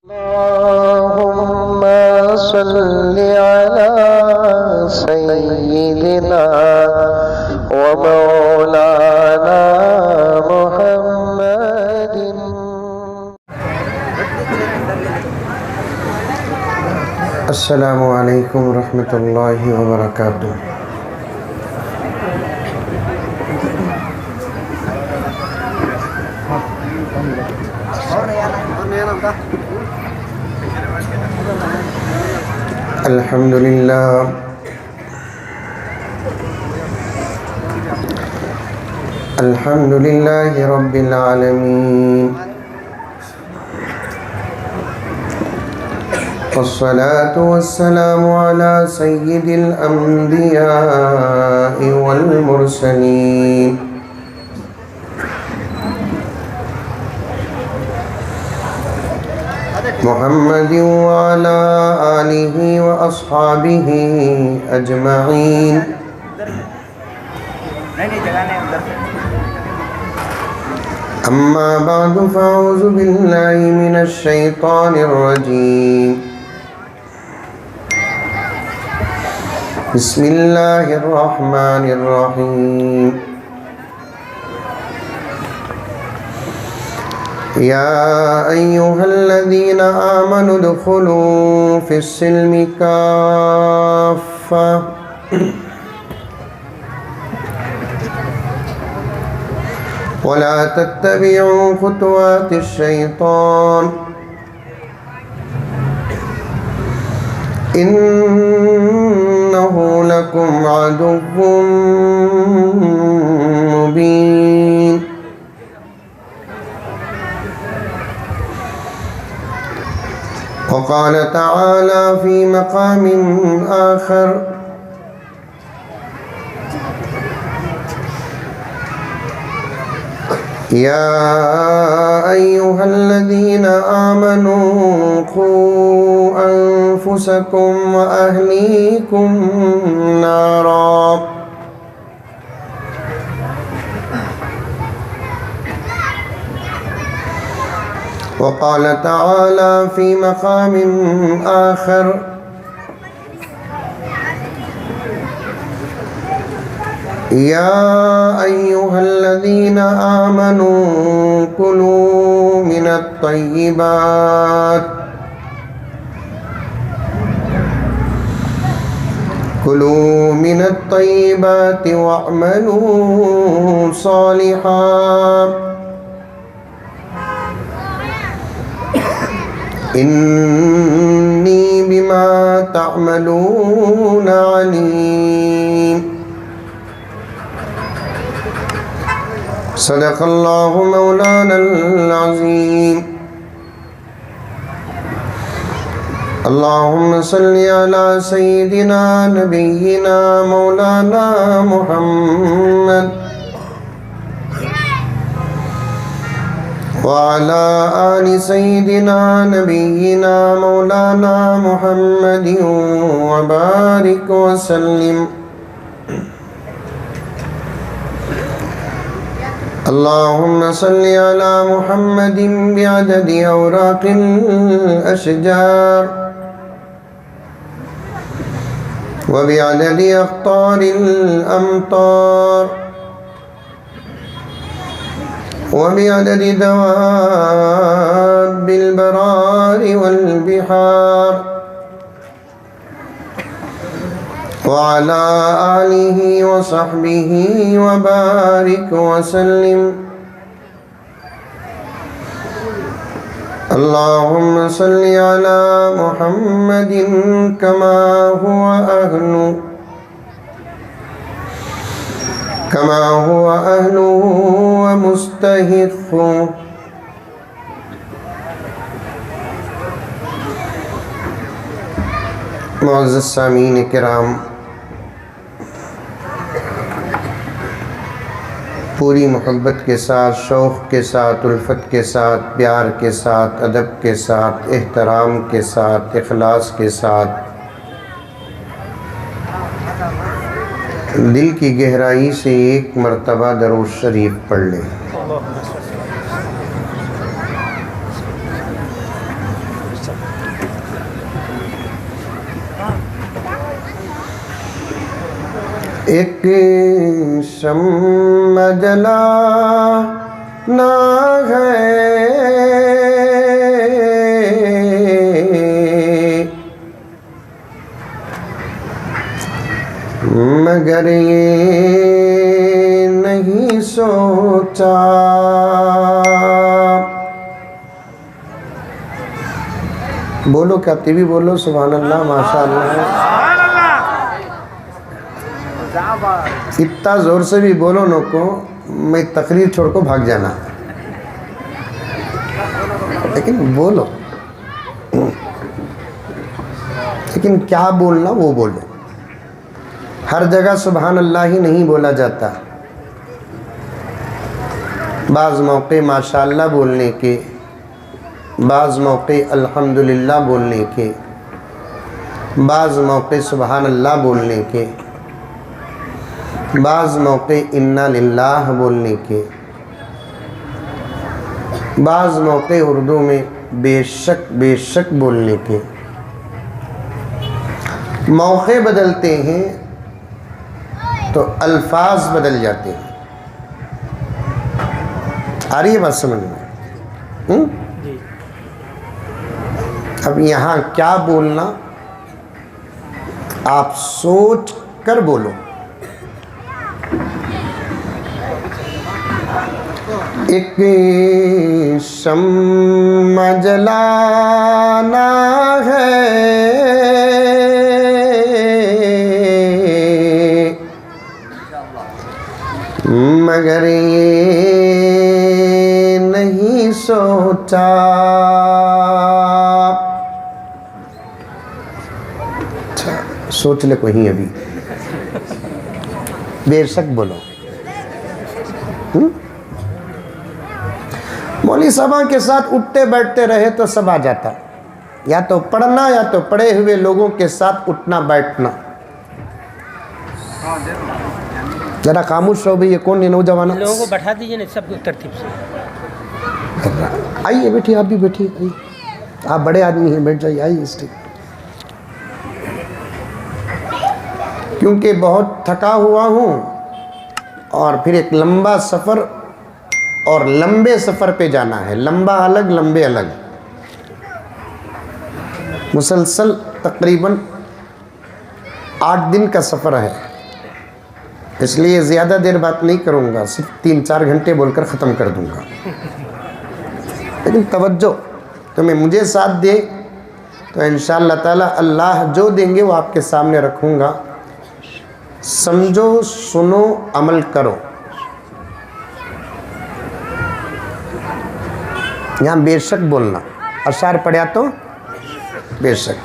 अल्लाहुम्मा सल्लि अला सय्यिदिना व मौलाना मुहम्मदिन। अस्सलामु अलैकुम रहमतुल्लाहि व बरकातुहू। अल्हम्दुलिल्लाह अल्हम्दुलिल्लाहि रब्बिल आलमीन वस्सलातु वस्सलामु अला सय्यिदिल अंबिया'i वल मुरसलीन मुहम्मदिन व अला आलिहि व अस्हाबिहि अजमईन। अम्मा बादु फ़अऊज़ु बिल्लाहि मिनश शैतानिर रजीम। बिस्मिल्लाहिर रहमानिर रहीम। या अय्युहल्लज़ीना आमनु उदखुलू फ़िस्सिल्मि काफ़्फ़ा वला तत्तबिउ खुतुवातिश शैतान इन्नहु लकुम अदुव्वुम मुबीन। वक़ाल तआला फ़ी मक़ामिन आख़र या अय्युहल्लज़ीना आमनू क़ू अन्फ़ुसकुम व अहलीकुम नारा। वक़ाल तआला फ़ी मक़ामिन आख़र या अय्युहल्लज़ीना आमनू कुलू मिनत तय्यिबाति वअमलू सालिहान इन्नी बिमा तअमलून अलीम। सदक़ल्लाहु मौलानल अज़ीम। अल्लाहुम्मा सल्लि अला सय्यिदिना नबिय्यिना मौलाना मुहम्मद व अला आलि सय्यिदिना नबिय्यिना मौलाना मुहम्मदिन व बारिक व सल्लिम। अल्लाहुम्मा सल्लि अला मुहम्मदिन बिअददि औराक़िल अशजार व बिअददि अक़्तारिल अमतार व बिअददि दवाबिल बरारि वल बिहार व अला आलिहि व सहबिहि व बारिक व सल्लिम। अल्लाहुम्मा सल्लि अला मुहम्मदिन कमा हुवा अहलुहु व मुस्तहिक़्क़ुहु। मुअज़्ज़ज़ सामीन किराम, पूरी मोहब्बत के साथ, शौक़ के साथ, उल्फत के साथ, प्यार के साथ, अदब के साथ, एहतराम के साथ, इखलास के साथ दिल की गहराई से एक मरतबा दरूद शरीफ पढ़ लें। एक शम्मा जलाना है मगर ये नहीं सोचा। बोलो क्या भी बोलो सुभान अल्लाह माशाअल्लाह। इतना जोर से भी बोलो न को मैं तकरीर छोड़ को भाग जाना, लेकिन बोलो, लेकिन क्या बोलना वो बोलो। हर जगह सुभान अल्लाह ही नहीं बोला जाता, बाज़ मौक़े माशाअल्लाह बोलने के, बाज़ मौक़े अल्हम्दुलिल्लाह बोलने के, बाज़ मौक़े सुभान अल्लाह बोलने के, बाज़ मौक़े इन्ना लिल्लाह बोलने के, बाज़ मौक़े उर्दू में बेशक बेशक बोलने के। मौक़े बदलते हैं तो अल्फाज बदल जाते हैं। आ रही है बात समझ में? अब यहाँ क्या बोलना आप सोच कर बोलो। एक शम्मा जलाना है मगर ये नहीं सोचा। अच्छा सोच ले कोई अभी, बेशक बोलो। मौलवी साहबा के साथ उठते बैठते रहे तो सब आ जाता, या तो पढ़ना या तो पढ़े हुए लोगों के साथ उठना बैठना। जरा खामोश रहो भाई, ये कौन है नौजवान? लोगों को बैठा दीजिए ना सब तरतीब से। आइए बैठिए, आप भी बैठिए, आइए, आप बड़े आदमी हैं, बैठ जाइए, आइए स्टेज। क्योंकि बहुत थका हुआ हूँ और फिर एक लंबा सफ़र और लंबे सफ़र पे जाना है, लंबा अलग लंबे अलग, मुसलसल तकरीबन 8 दिन का सफ़र है। इसलिए ज़्यादा देर बात नहीं करूँगा, सिर्फ 3-4 घंटे बोलकर ख़त्म कर दूँगा। लेकिन तवज्जो, तुम्हें मुझे साथ दे तो इंशाअल्लाह ताला अल्लाह जो देंगे वो आपके सामने रखूँगा। समझो, सुनो, अमल करो। यहाँ बेशक बोलना, अशार पढ़ा तो बेशक।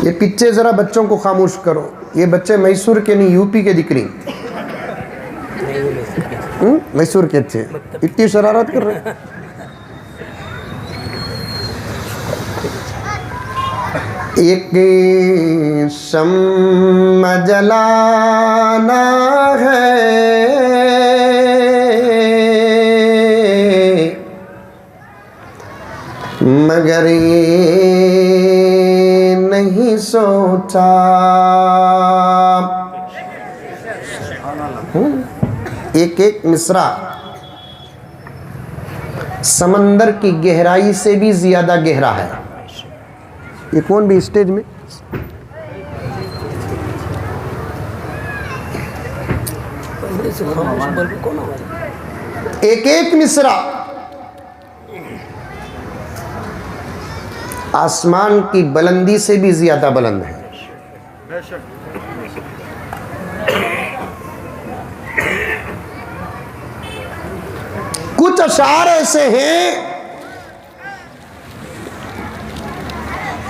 ये पीछे ज़रा बच्चों को खामोश करो, ये बच्चे मैसूर के नहीं यूपी के दिख रही, मैसूर के अच्छे, इतनी शरारत कर रहे हैं। एक शम्मा जलाना है मगर ये नहीं सोचा। एक एक मिसरा समंदर की गहराई से भी ज्यादा गहरा है। ये कौन भी स्टेज में एक एक मिसरा आसमान की बुलंदी से भी ज्यादा बुलंद है। कुछ अशार ऐसे हैं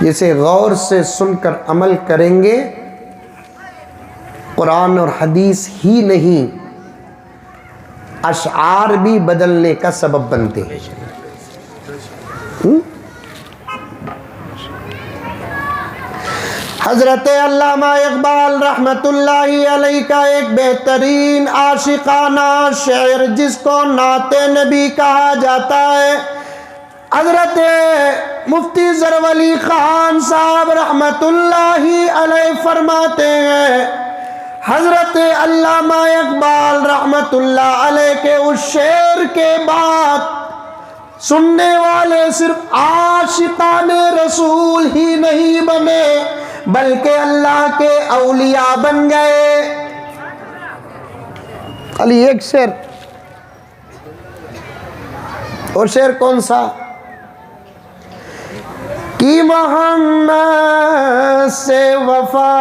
जिसे गौर से सुनकर अमल करेंगे, कुरान और हदीस ही नहीं अशार भी बदलने का सबब बनते हैं। हजरत अल्लामा इकबाल रहमतुल्लाहि अलैहि का एक बेहतरीन आशिकाना शेर जिसको नाते नबी कहा जाता है, हजरत मुफ्ती ज़रवली खान साहब रहमतुल्लाहि अलैह फरमाते हैं, हजरत अल्लामा इकबाल रहमतुल्लाह अलैह के उस शेर के बाद सुनने वाले सिर्फ आशिकाने रसूल ही नहीं बने, बल्कि अल्लाह के औलिया बन गए। खाली एक शेर, और शेर कौन सा? कि मोहम्मद से वफा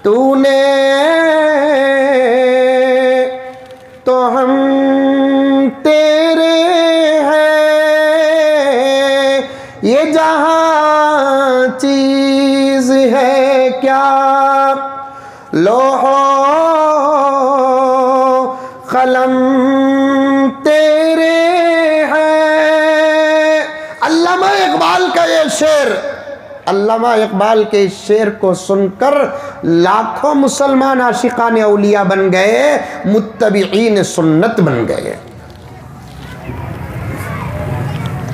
तूने तो हम तेरे हैं, ये जहां चीज है क्या लोहो कलम तेरे हैं। अल्लामा इकबाल का ये शेर, अल्लामा इकबाल के इस शेर को सुनकर लाखों मुसलमान आशिकान औलिया बन गए, मुत्तबीईन सुन्नत बन गए।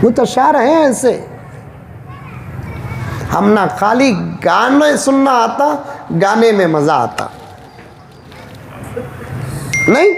मुतशार हैं ऐसे। हम ना खाली गाने सुनना आता, गाने में मजा आता नहीं।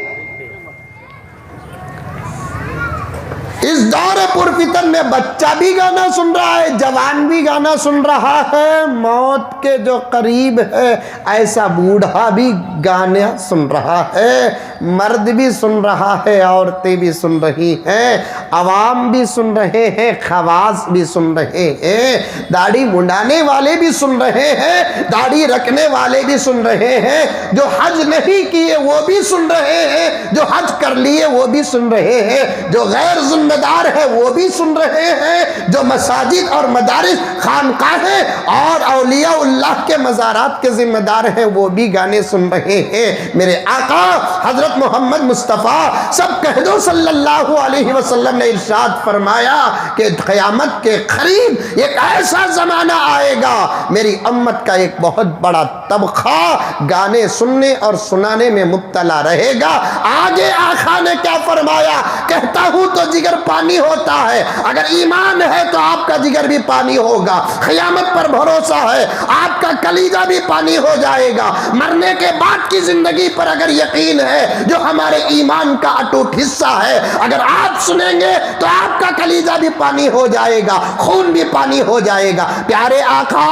इस दौर पुरफितन में बच्चा भी गाना सुन रहा है, जवान भी गाना सुन रहा है, मौत के जो करीब है ऐसा बूढ़ा भी गाना सुन रहा है, मर्द भी सुन रहा है, औरतें भी सुन रही हैं, अवाम भी सुन रहे हैं, खवास भी सुन रहे हैं, दाढ़ी मुंडाने वाले भी सुन रहे हैं, दाढ़ी रखने वाले भी सुन रहे हैं, जो हज नहीं किए वो भी सुन रहे हैं, जो हज कर लिए वो भी सुन रहे हैं, जो गैर जिम्मेदार है वो भी सुन रहे हैं, जो मसाजिद और मदारिस खानकाहें और औलियाउल्लाह के मज़ारात के जिम्मेदार हैं वो भी गाने सुन रहे हैं। मेरे आका हजरत मोहम्मद मुस्तफ़ा सब कह दो सल्लल्लाहु अलैहि वसल्लम ने इरशाद फरमाया कि क़यामत के करीब एक ऐसा ज़माना आएगा, मेरी उम्मत का एक बहुत बड़ा तबका गाने सुनने और सुनाने में मुब्तला रहेगा। आगे आका ने क्या फरमाया? कहता हूँ तो जिगर पानी होता है, अगर ईमान है तो आपका जिगर भी पानी होगा, क़यामत पर भरोसा है आपका कलीजा भी पानी हो जाएगा, मरने के बाद की जिंदगी पर अगर यकीन है जो हमारे ईमान का अटूट हिस्सा है, अगर आप सुनेंगे तो आपका कलीजा भी पानी हो जाएगा, खून भी पानी हो जाएगा। प्यारे आका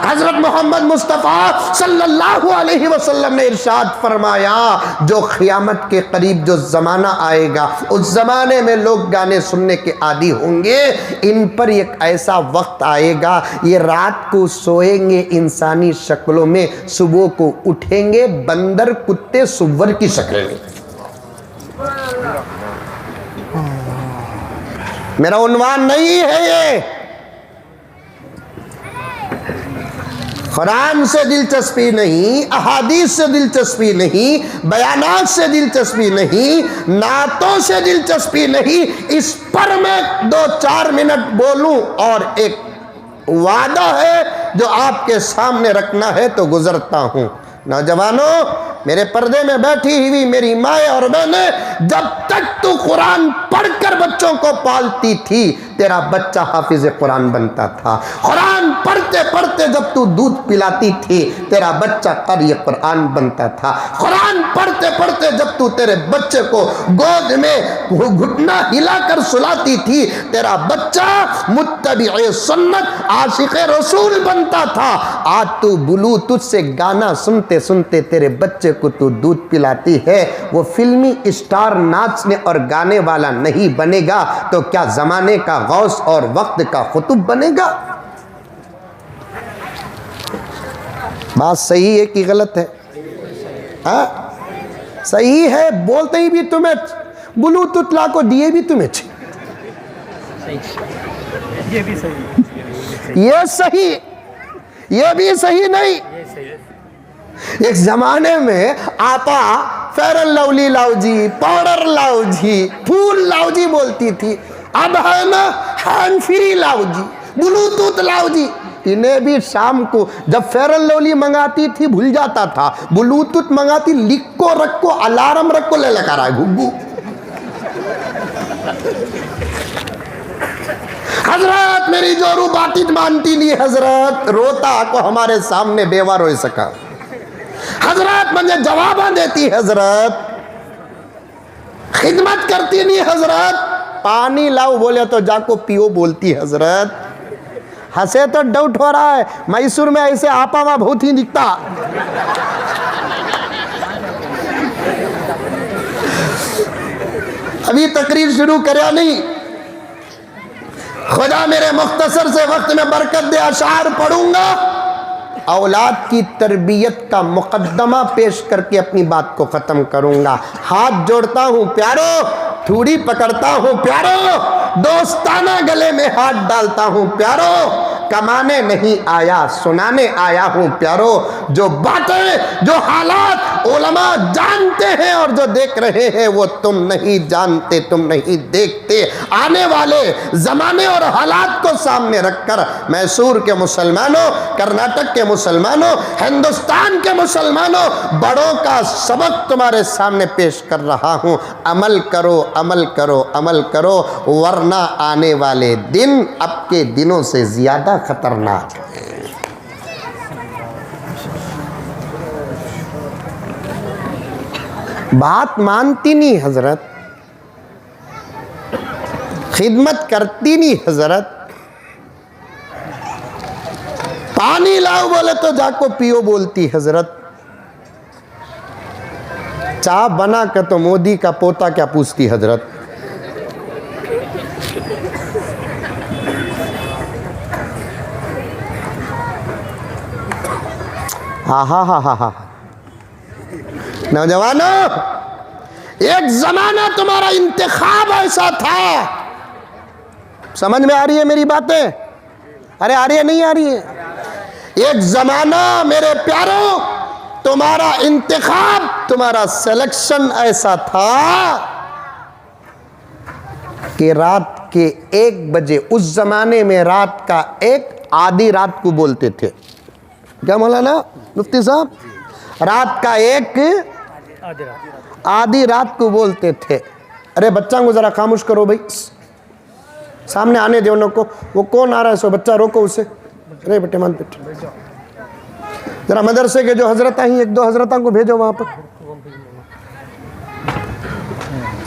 हजरत मोहम्मद मुस्तफ़ा सल्लल्लाहु अलैहि वसल्लम ने इरशाद फरमाया, जो क़यामत के करीब जो ज़माना आएगा उस ज़माने में लोग गाने सुनने के आदी होंगे। इन पर एक ऐसा वक्त आएगा, ये रात को सोएंगे इंसानी शक्लों में, सुबह को उठेंगे बंदर कुत्ते सुअर की शक्ल में। मेरा उन्वान नहीं है ये, कुरान से दिलचस्पी नहीं, अहादीस से दिलचस्पी नहीं, बयानात से दिलचस्पी नहीं, नातों से दिलचस्पी नहीं। इस पर मैं 2-4 मिनट बोलूं और एक वादा है जो आपके सामने रखना है तो गुजरता हूं। नौजवानों, मेरे पर्दे में बैठी हुई मेरी माएँ और बहनें, जब तक तू कुरान पढ़कर बच्चों को पालती थी तेरा बच्चा हाफिज कुरान बनता था। कुरान पढ़ते पढ़ते जब तू दूध पिलाती थी तेरा बच्चा क़ारी कुरान बनता था। कुरान पढ़ते पढ़ते जब तू तेरे बच्चे को गोद में घुटना हिलाकर सुलाती थी तेरा बच्चा मुत्तबी सुन्नत आशिक़ रसूल बनता था। आज तू ब्लूटूथ से गाना सुनते सुनते तेरे बच्चे को तू दूध पिलाती है, वो फिल्मी स्टार नाचने और गाने वाला नहीं बनेगा तो क्या ज़माने का गौस और वक्त का खुतब बनेगा? बात सही है कि गलत है? हाँ सही है, बोलते ही भी तुम्हें ब्लूटूथ ला को दिए भी तुम्हें ये भी सही, ये सही, ये भी सही नहीं। एक जमाने में आपा फेयर एंड लवली लाओ जी, पाउडर लाओ जी, फूल लाओ जी बोलती थी, अब है ना हैंड फ्री लाओ जी, ब्लूटूथ लाओ जी। इन्हें भी शाम को जब फेयर एंड लवली मंगाती थी भूल जाता था, ब्लूटूथ मंगाती लिखो रखो अलार्म रखो ले लगा रहा है घुग्गू। हजरत मेरी जोरू बाटी मानती नहीं हजरत, रोता को हमारे सामने बेवा रोई सका हजरत, मुझे जवाब देती हजरत, खिदमत करती नहीं हजरत, पानी लाओ बोले तो जाको पियो बोलती हजरत। हंसे तो डाउट हो रहा है, मैसूर में ऐसे आपा वहां बहुत ही दिखता। अभी तकरीर शुरू करया नहीं, खुदा मेरे मुख्तसर से वक्त में बरकत दे, अशार पढ़ूंगा, औलाद की तरबियत का मुकद्दमा पेश करके अपनी बात को ख़त्म करूंगा। हाथ जोड़ता हूं प्यारो, थूड़ी पकड़ता हूं प्यारो, दोस्ताना गले में हाथ डालता हूं प्यारो, कमाने नहीं आया सुनाने आया हूं प्यारो। जो बातें जो हालात उलमा जानते हैं और जो देख रहे हैं वो तुम नहीं जानते, तुम नहीं देखते। आने वाले ज़माने और हालात को सामने रखकर मैसूर के मुसलमानों, कर्नाटक के मुसलमानों, हिंदुस्तान के मुसलमानों, बड़ों का सबक तुम्हारे सामने पेश कर रहा हूं। अमल करो, अमल करो, अमल करो, वरना आने वाले दिन अब के दिनों से ज़्यादा खतरनाक है। बात मानती नहीं हजरत, खिदमत करती नहीं हजरत, पानी लाओ बोले तो जाको पियो बोलती हजरत, चाय बना कर तो मोदी का पोता क्या पूछती हजरत। हा हा हा हा हा। नौजवानों, एक जमाना तुम्हारा इंतखाब ऐसा था, समझ में आ रही है मेरी बातें? अरे आ रही है नहीं आ रही है? एक जमाना मेरे प्यारों तुम्हारा इंतखाब, तुम्हारा सिलेक्शन ऐसा था कि रात के 1 बजे, उस जमाने में रात का 1 आधी रात को बोलते थे। क्या मौलाना मुफ्ती साहब? रात का 1 आधी रात को बोलते थे। अरे बच्चा को जरा खामोश करो भाई, सामने आने दो उनको। वो कौन आ रहा है? सो बच्चा रोको उसे। अरे बेटे मान बेटे, जरा मदरसे के जो हजरत आई 1-2 हजरतों को भेजो वहां पर।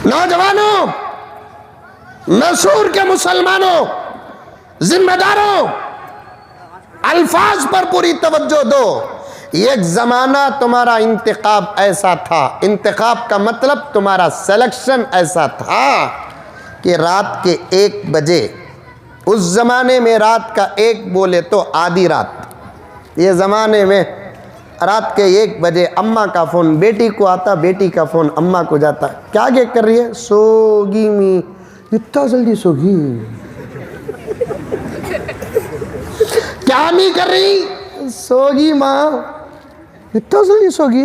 नौजवानों, मैसूर के मुसलमानों, जिम्मेदारों, अल्फाज पर पूरी तवज्जो दो। एक ज़माना तुम्हारा इंतखाब ऐसा था, इंतखाब का मतलब तुम्हारा सिलेक्शन ऐसा था कि रात के 1 बजे, उस ज़माने में रात का 1 बोले तो आधी रात, ये ज़माने में रात के 1 बजे अम्मा का फ़ोन बेटी को आता, बेटी का फ़ोन अम्मा को जाता। क्या कर रही है? सोगी मी, इतना जल्दी सोगी? क्या नहीं कर रही? सोगी माँ, इतना जल्दी सोगी?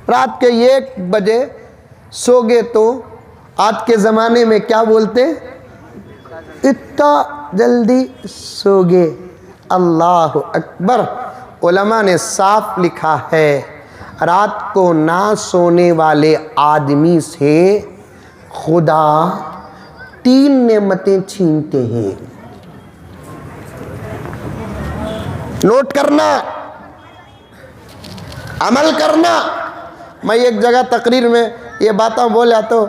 रात के 1 बजे सोगे तो आज के ज़माने में क्या बोलते? इतना जल्दी सोगे। अल्लाह अकबर। उलमा ने साफ लिखा है, रात को ना सोने वाले आदमी से खुदा 3 नेमतें छीनते हैं। नोट करना, अमल करना। मैं एक जगह तकरीर में ये बातें बोला तो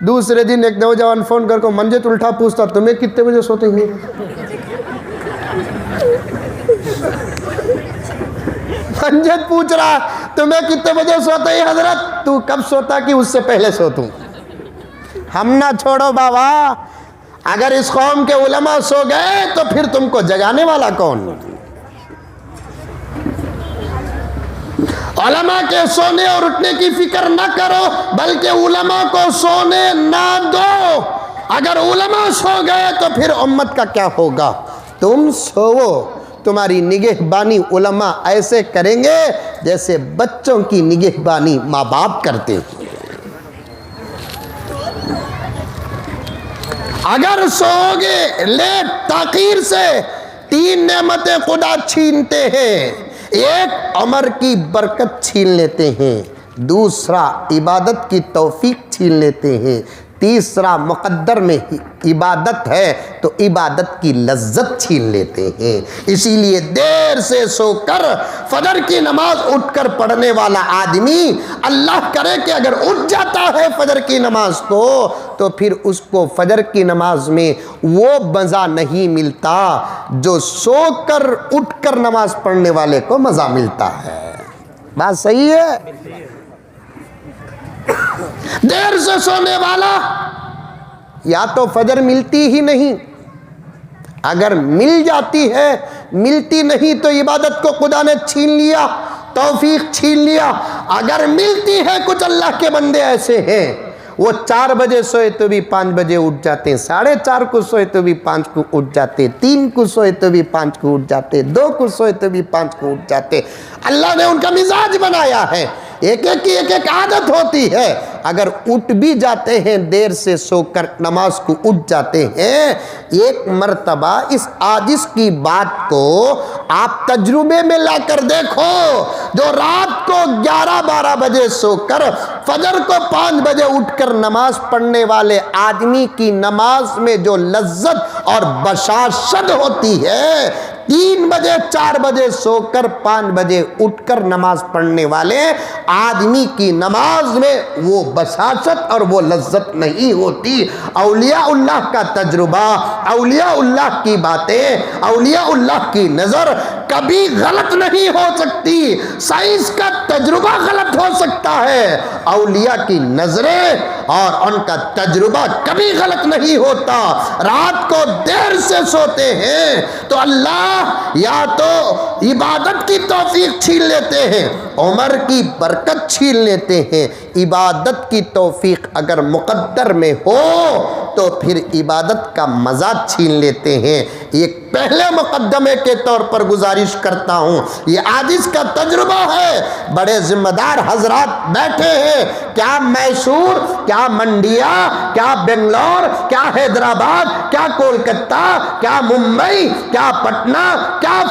दूसरे दिन एक नौजवान फ़ोन करके मंजित उल्टा पूछता, तुम्हें कितने बजे सोते हो? मंजित पूछ रहा, तुम्हें कितने बजे सोते हैं हजरत? तू कब सोता कि उससे पहले सोतूं? हम ना छोड़ो बाबा, अगर इस कौम के उलमा सो गए तो फिर तुमको जगाने वाला कौन? उलमा के सोने और उठने की फिक्र न करो, बल्कि उलमा को सोने ना दो। अगर उलमा सो गए तो फिर उम्मत का क्या होगा? तुम सोवो, तुम्हारी निगहबानी उलमा ऐसे करेंगे जैसे बच्चों की निगहबानी माँ बाप करते हैं। अगर सोओगे लेट ताकीर से 3 नेमतें खुदा छीनते हैं। एक, उम्र की बरकत छीन लेते हैं। दूसरा, इबादत की तौफीक छीन लेते हैं। तीसरा मुक़द्दर में इबादत है तो इबादत की लज्जत छीन लेते हैं। इसीलिए देर से सोकर फजर की नमाज उठकर पढ़ने वाला आदमी, अल्लाह करे कि अगर उठ जाता है फजर की नमाज को, तो फिर उसको फजर की नमाज में वो मज़ा नहीं मिलता जो सोकर उठकर नमाज पढ़ने वाले को मज़ा मिलता है। बात सही है? देर से सोने वाला या तो फजर मिलती ही नहीं, अगर मिल जाती है, मिलती नहीं तो इबादत को खुदा ने छीन लिया, तौफीक छीन लिया। अगर मिलती है, कुछ अल्लाह के बंदे ऐसे हैं वो 4 बजे सोए तो भी 5 बजे उठ जाते हैं, 4:30 को सोए तो भी 5 को उठ जाते, 3 को सोए तो भी 5 को उठ जाते, 2 को सोए तो भी 5 को उठ जाते। अल्लाह ने उनका मिजाज बनाया है, एक एक की एक एक आदत होती है। अगर उठ भी जाते हैं देर से सोकर नमाज को उठ जाते हैं, एक मर्तबा इस आजिज़ की बात को आप तजुर्बे में लाकर देखो। जो रात को 11-12 बजे सोकर फजर को 5 बजे उठकर नमाज पढ़ने वाले आदमी की नमाज में जो लज्जत और बशाशत होती है, 3 बजे 4 बजे सोकर 5 बजे उठकर नमाज पढ़ने वाले आदमी की नमाज में वो बशाशत और वो लज्जत नहीं होती। औलियाउल्लाह का तजुर्बा, औलियाउल्लाह की बातें, औलियाउल्लाह की नज़र कभी गलत नहीं हो सकती। साइंस का तजुर्बा गलत हो सकता है, औलिया की नज़रें और उनका तजुर्बा कभी गलत नहीं होता। रात को देर से सोते हैं तो अल्लाह या तो इबादत की तौफीक छीन लेते हैं, उम्र की बरकत छीन लेते हैं। इबादत की तौफीक अगर मुक़द्दर में हो तो फिर इबादत का मज़ा छीन लेते हैं। एक पहले मुक़द्दमे के तौर पर गुजारिश करता हूँ, ये आजिज़ का तजुर्बा है। बड़े ज़िम्मेदार हजरात बैठे हैं, क्या मैसूर, क्या मंडिया, क्या बेंगलोर, क्या हैदराबाद, क्या कोलकाता, क्या मुंबई, क्या पटना, क्या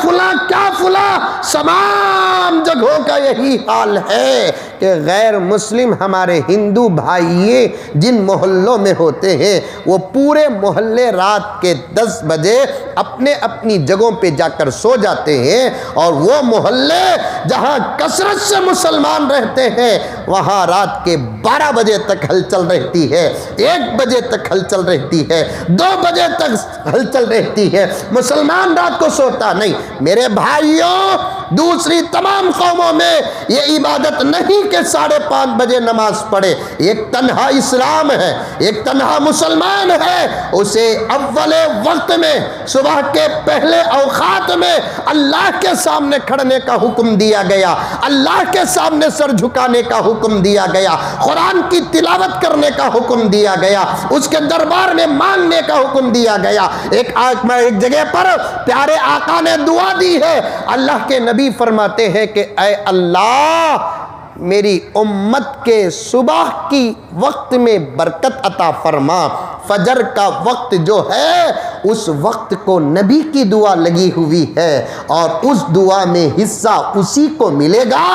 फुला, तमाम जगहों का यही हाल है कि गैर मुस्लिम हमारे हिंदू भाई जिन मोहल्लों में होते हैं, वो पूरे मोहल्ले रात के 10 बजे अपने अपनी जगहों पे जाकर सो जाते हैं, और वो मोहल्ले जहां कसरत से मुसलमान रहते हैं वहां रात के 12 बजे तक हलचल रहती है, 1 बजे तक हलचल रहती है, 2 बजे तक हलचल रहती है। मुसलमान रात को सोता नहीं। मेरे भाइयों, दूसरी तमाम कौमों में ये इबादत नहीं कि 5:30 बजे नमाज पढ़े। एक तन्हा इस्लाम है, एक तन्हा मुसलमान है, उसे अव्वले वक्त में, सुबह के पहले औकात में अल्लाह के सामने खड़ने का हुक्म दिया गया, अल्लाह के सामने सर झुकाने का हुक्म दिया गया, कुरान की तिलावत करने का हुक्म दिया गया, उसके दरबार में मांगने का हुक्म दिया गया। एक जगह पर प्यारे आका ने दुआ दी है, अल्लाह के नबी फरमाते हैं कि ऐ अल्लाह, मेरी उम्मत के सुबह की वक्त में बरकत अता फरमा। फजर का वक्त जो है उस वक्त को नबी की दुआ लगी हुई है, और उस दुआ में हिस्सा उसी को मिलेगा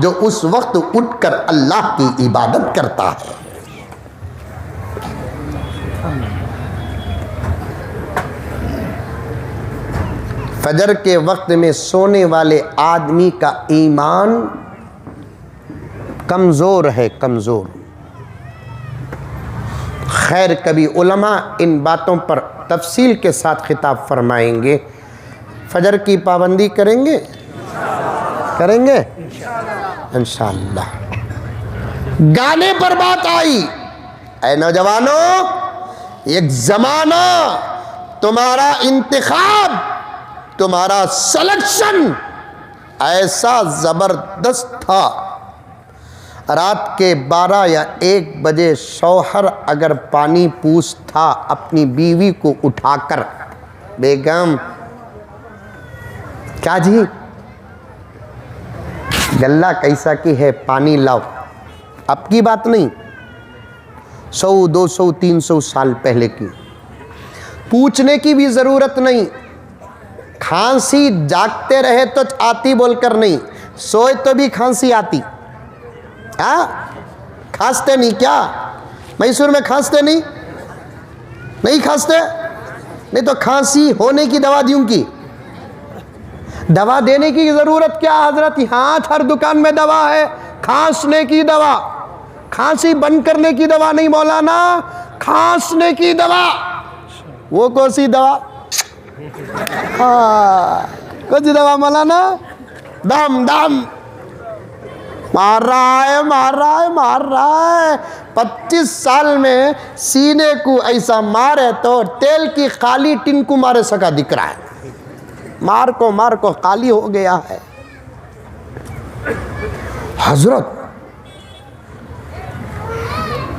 जो उस वक्त उठकर अल्लाह की इबादत करता है। फजर के वक्त में सोने वाले आदमी का ईमान कमज़ोर है, कमज़ोर। खैर, कभी उलमा इन बातों पर तफसील के साथ खिताब फरमाएंगे। फजर की पाबंदी करेंगे, करेंगे इंशाअल्लाह। गाने पर बात आई, ऐ नौजवानों, एक ज़माना तुम्हारा इंतखाब, तुम्हारा सिलेक्शन ऐसा ज़बरदस्त था, रात के 12 या 1 बजे शौहर अगर पानी पूछता अपनी बीवी को उठाकर, बेगम क्या जी गल्ला कैसा की है, पानी लाओ। अब की बात नहीं, 100, 200, 300 साल पहले की। पूछने की भी ज़रूरत नहीं, खांसी जागते रहे तो आती बोलकर नहीं, सोए तो भी खांसी आती। खांसते नहीं क्या? मैसूर में खांसते नहीं? नहीं खांसते? नहीं तो खांसी होने की दवा दूं की? दवा देने की जरूरत क्या हजरत? यहाँ हर दुकान में दवा है, खांसने की दवा। खांसी बंद करने की दवा नहीं मौलाना, खांसने की दवा। वो कौन सी दवा? कौन सी दवा मौलाना? दम दम। मार रहा है, मार रहा है, मार रहा है। 25 साल में सीने को ऐसा मारे तो तेल की खाली टिन को मारे सका दिख रहा है। मार को खाली हो गया है। हजरत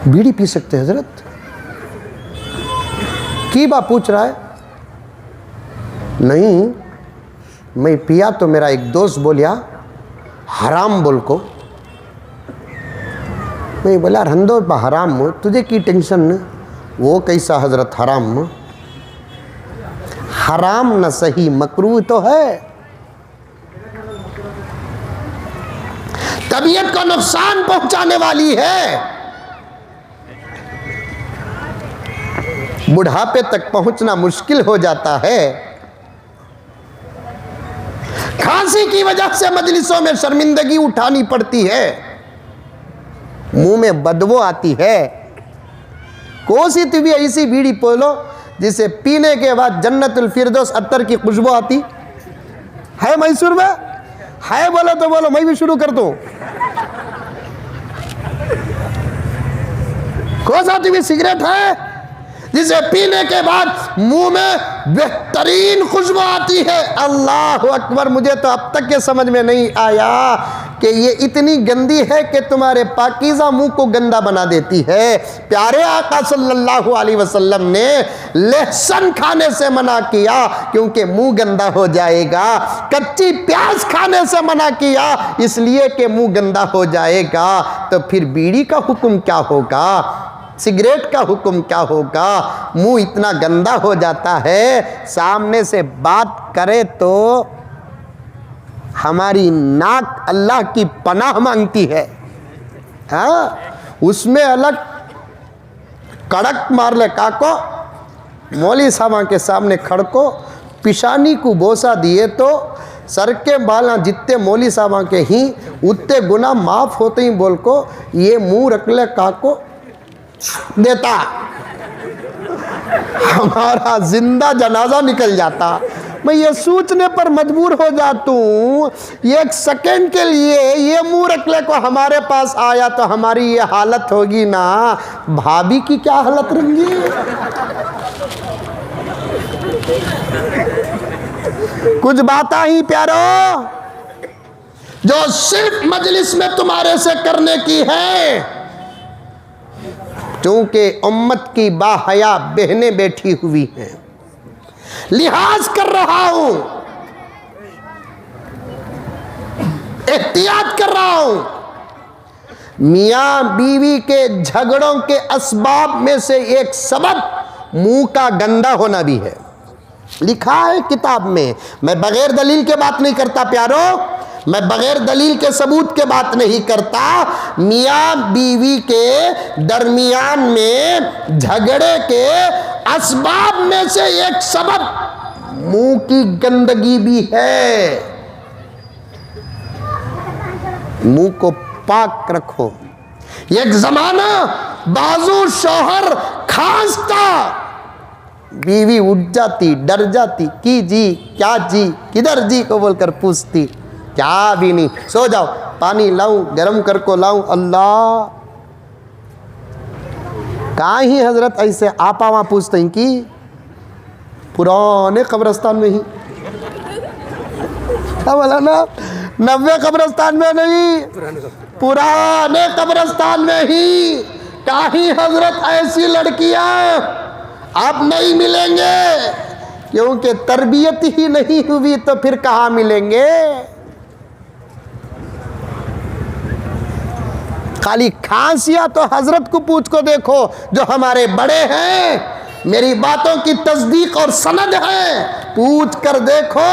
बीड़ी पी सकते हैं हजरत? की बात पूछ रहा है? नहीं, मैं पिया तो मेरा एक दोस्त बोलिया हराम बोल को। मैं बोला रंदो हराम हो, तुझे की टेंशन न? वो कैसा हजरत हराम हो? हराम न सही मकरूह तो है। तबीयत को नुकसान पहुंचाने वाली है। बुढ़ापे तक पहुंचना मुश्किल हो जाता है। खांसी की वजह से मजलिसों में शर्मिंदगी उठानी पड़ती है, मुंह में बदबू आती है। कोसी भी ऐसी बीड़ी पोलो जिसे पीने के बाद जन्नतुल फिरदौस अत्तर की खुशबू आती है। मैसूर में है? बोलो तो बोलो, मैं भी शुरू कर दूं। कोसा भी सिगरेट है जिसे पीने के बाद मुंह में बेहतरीन खुशबू आती है। अल्लाह अकबर। मुझे तो अब तक ये समझ में नहीं आया कि ये इतनी गंदी है कि तुम्हारे पाकीज़ा मुंह को गंदा बना देती है। प्यारे आका सल्लल्लाहु अलैहि वसल्लम ने लहसुन खाने से मना किया क्योंकि मुंह गंदा हो जाएगा। कच्ची प्याज खाने से मना किया इसलिए कि मुंह गंदा हो जाएगा। तो फिर बीड़ी का हुक्म क्या होगा? सिगरेट का हुक्म क्या होगा? मुंह इतना गंदा हो जाता है, सामने से बात करे तो हमारी नाक अल्लाह की पनाह मांगती है। हाँ, उसमें अलग कड़क मार ले काको, मौली सामा के सामने खड़को, पिशानी को बोसा दिए तो सर के बाल जितने मौली सामा के ही उतने गुना माफ होते ही बोल को ये मुंह रख ले काको देता, हमारा जिंदा जनाजा निकल जाता। मैं ये सोचने पर मजबूर हो जाता हूँ, एक सेकंड के लिए ये मुंह रखले को हमारे पास आया तो हमारी ये हालत होगी ना, भाभी की क्या हालत रहेगी? कुछ बातें ही प्यारो जो सिर्फ मजलिस में तुम्हारे से करने की है, क्योंकि उम्मत की बाहया बहनें बैठी हुई हैं। लिहाज कर रहा हूं, एहतियात कर रहा हूं। मियां बीवी के झगड़ों के असबाब में से एक सबब मुंह का गंदा होना भी है। लिखा है किताब में। मैं बगैर दलील के बात नहीं करता प्यारो, मैं बगैर दलील के सबूत के बात नहीं करता। मियां बीवी के दरमियान में झगड़े के असबाब में से एक सबब मुंह की गंदगी भी है। मुंह को पाक रखो। एक जमाना बाजू शौहर खांसता, बीवी उठ जाती, डर जाती, की जी, क्या जी, किधर जी को बोलकर पूछती, क्या भी नहीं, सो जाओ, पानी लाऊं, गरम कर को लाऊं। अल्लाह, कहाँ ही हजरत ऐसे आपा वहाँ पूछते हैं कि पुराने कब्रिस्तान में ही, क्या बोला ना, 90 कब्रिस्तान में नहीं, पुराने कब्रिस्तान में ही। कहीं हजरत ऐसी लड़कियां आप नहीं मिलेंगे, क्योंकि तरबियत ही नहीं हुई तो फिर कहाँ मिलेंगे। खाली खांसिया तो हजरत को पूछ को देखो, जो हमारे बड़े हैं, मेरी बातों की तस्दीक और सनद है, पूछ कर देखो।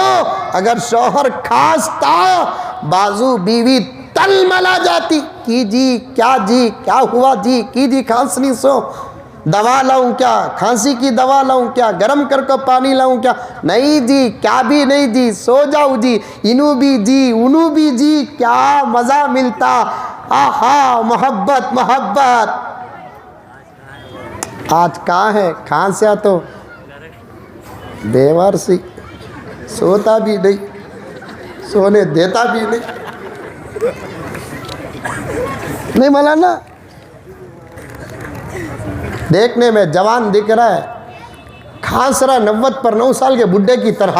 अगर शौहर खांसता, बाजू बीवी तलमला जाती कि जी क्या हुआ जी, कि जी खांसनी सो दवा लाऊं क्या, खांसी की दवा लाऊं क्या, गरम करके पानी लाऊं क्या, नहीं जी क्या भी नहीं जी, सो जाऊं जी, इनू भी जी उनू भी जी, क्या मज़ा मिलता। आहा मोहब्बत मोहब्बत आज कहाँ है, कहाँ से तो बेवार सी, सोता भी नहीं, सोने देता भी नहीं मौलाना। देखने में जवान दिख रहा है, खांस रहा 90 पर 9 साल के बुढ़े की तरह।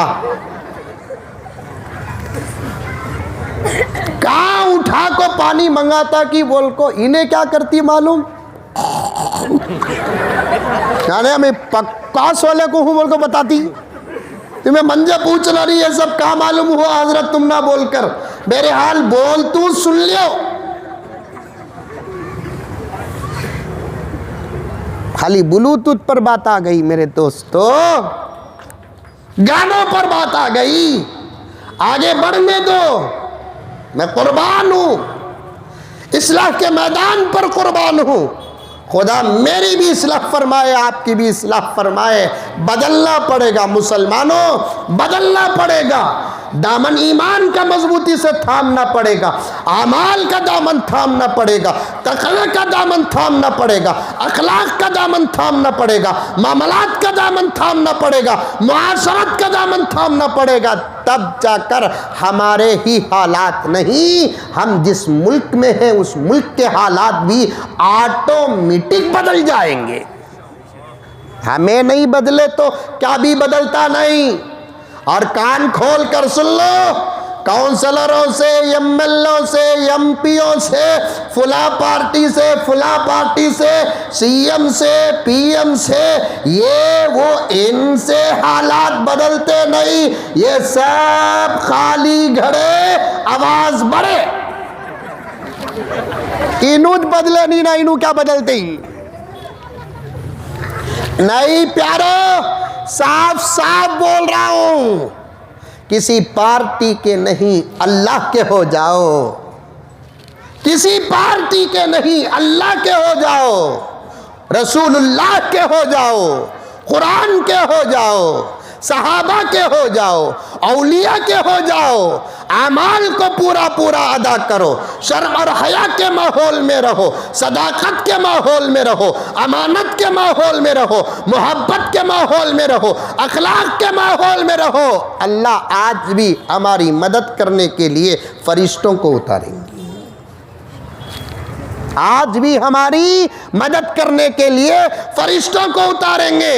कहाँ उठा को पानी मंगाता कि बोल को इन्हें क्या करती मालूम, यानी मैं पक्का सोले को हूँ बोल को बताती। तुम्हें मंजे पूछना नहीं ये सब क्या मालूम हुआ हजरत तुम ना बोलकर, मेरे हाल बोल तू सुन लियो। खाली ब्लूटूथ पर बात आ गई मेरे दोस्तों, गानों पर बात आ गई, आगे बढ़ने दो। मैं कुर्बान हूं, इस्लाह के मैदान पर कुर्बान हूं। खुदा मेरी भी इस्लाह फरमाए, आपकी भी इस्लाह फरमाए। बदलना पड़ेगा मुसलमानों, बदलना पड़ेगा। दामन ईमान का मजबूती से थामना पड़ेगा, आमाल का दामन थामना पड़ेगा, तक़वा का दामन थामना पड़ेगा, अखलाक का दामन थामना पड़ेगा, मामलात का दामन थामना पड़ेगा, मुआशरत का दामन थामना पड़ेगा। तब जाकर हमारे ही हालात नहीं, हम जिस मुल्क में हैं उस मुल्क के हालात भी ऑटोमेटिक बदल जाएंगे। हमें नहीं बदले तो क्या भी बदलता नहीं। और कान खोल कर सुन लो, काउंसलरों से, एमएलओ से, एमपीओ से, फुला पार्टी से, फुला पार्टी से, सीएम से, पीएम से, ये वो इनसे हालात बदलते नहीं, ये सब खाली घड़े आवाज बढ़े। इनू बदले नहीं ना, इनू क्या बदलते ही नहीं। प्यारो साफ साफ बोल रहा हूं, किसी पार्टी के नहीं अल्लाह के हो जाओ, किसी पार्टी के नहीं अल्लाह के हो जाओ, रसूलुल्लाह के हो जाओ, कुरान के हो जाओ, सहाबा के हो जाओ, औलिया के हो जाओ। आमाल को पूरा पूरा अदा करो, शर्म और हया के माहौल में रहो, सदाकत के माहौल में रहो, अमानत के माहौल में रहो, मोहब्बत के माहौल में रहो, अखलाक के माहौल में रहो। अल्लाह आज भी हमारी मदद करने के लिए फरिश्तों को उतारेंगे, आज भी हमारी मदद करने के लिए फरिश्तों को उतारेंगे।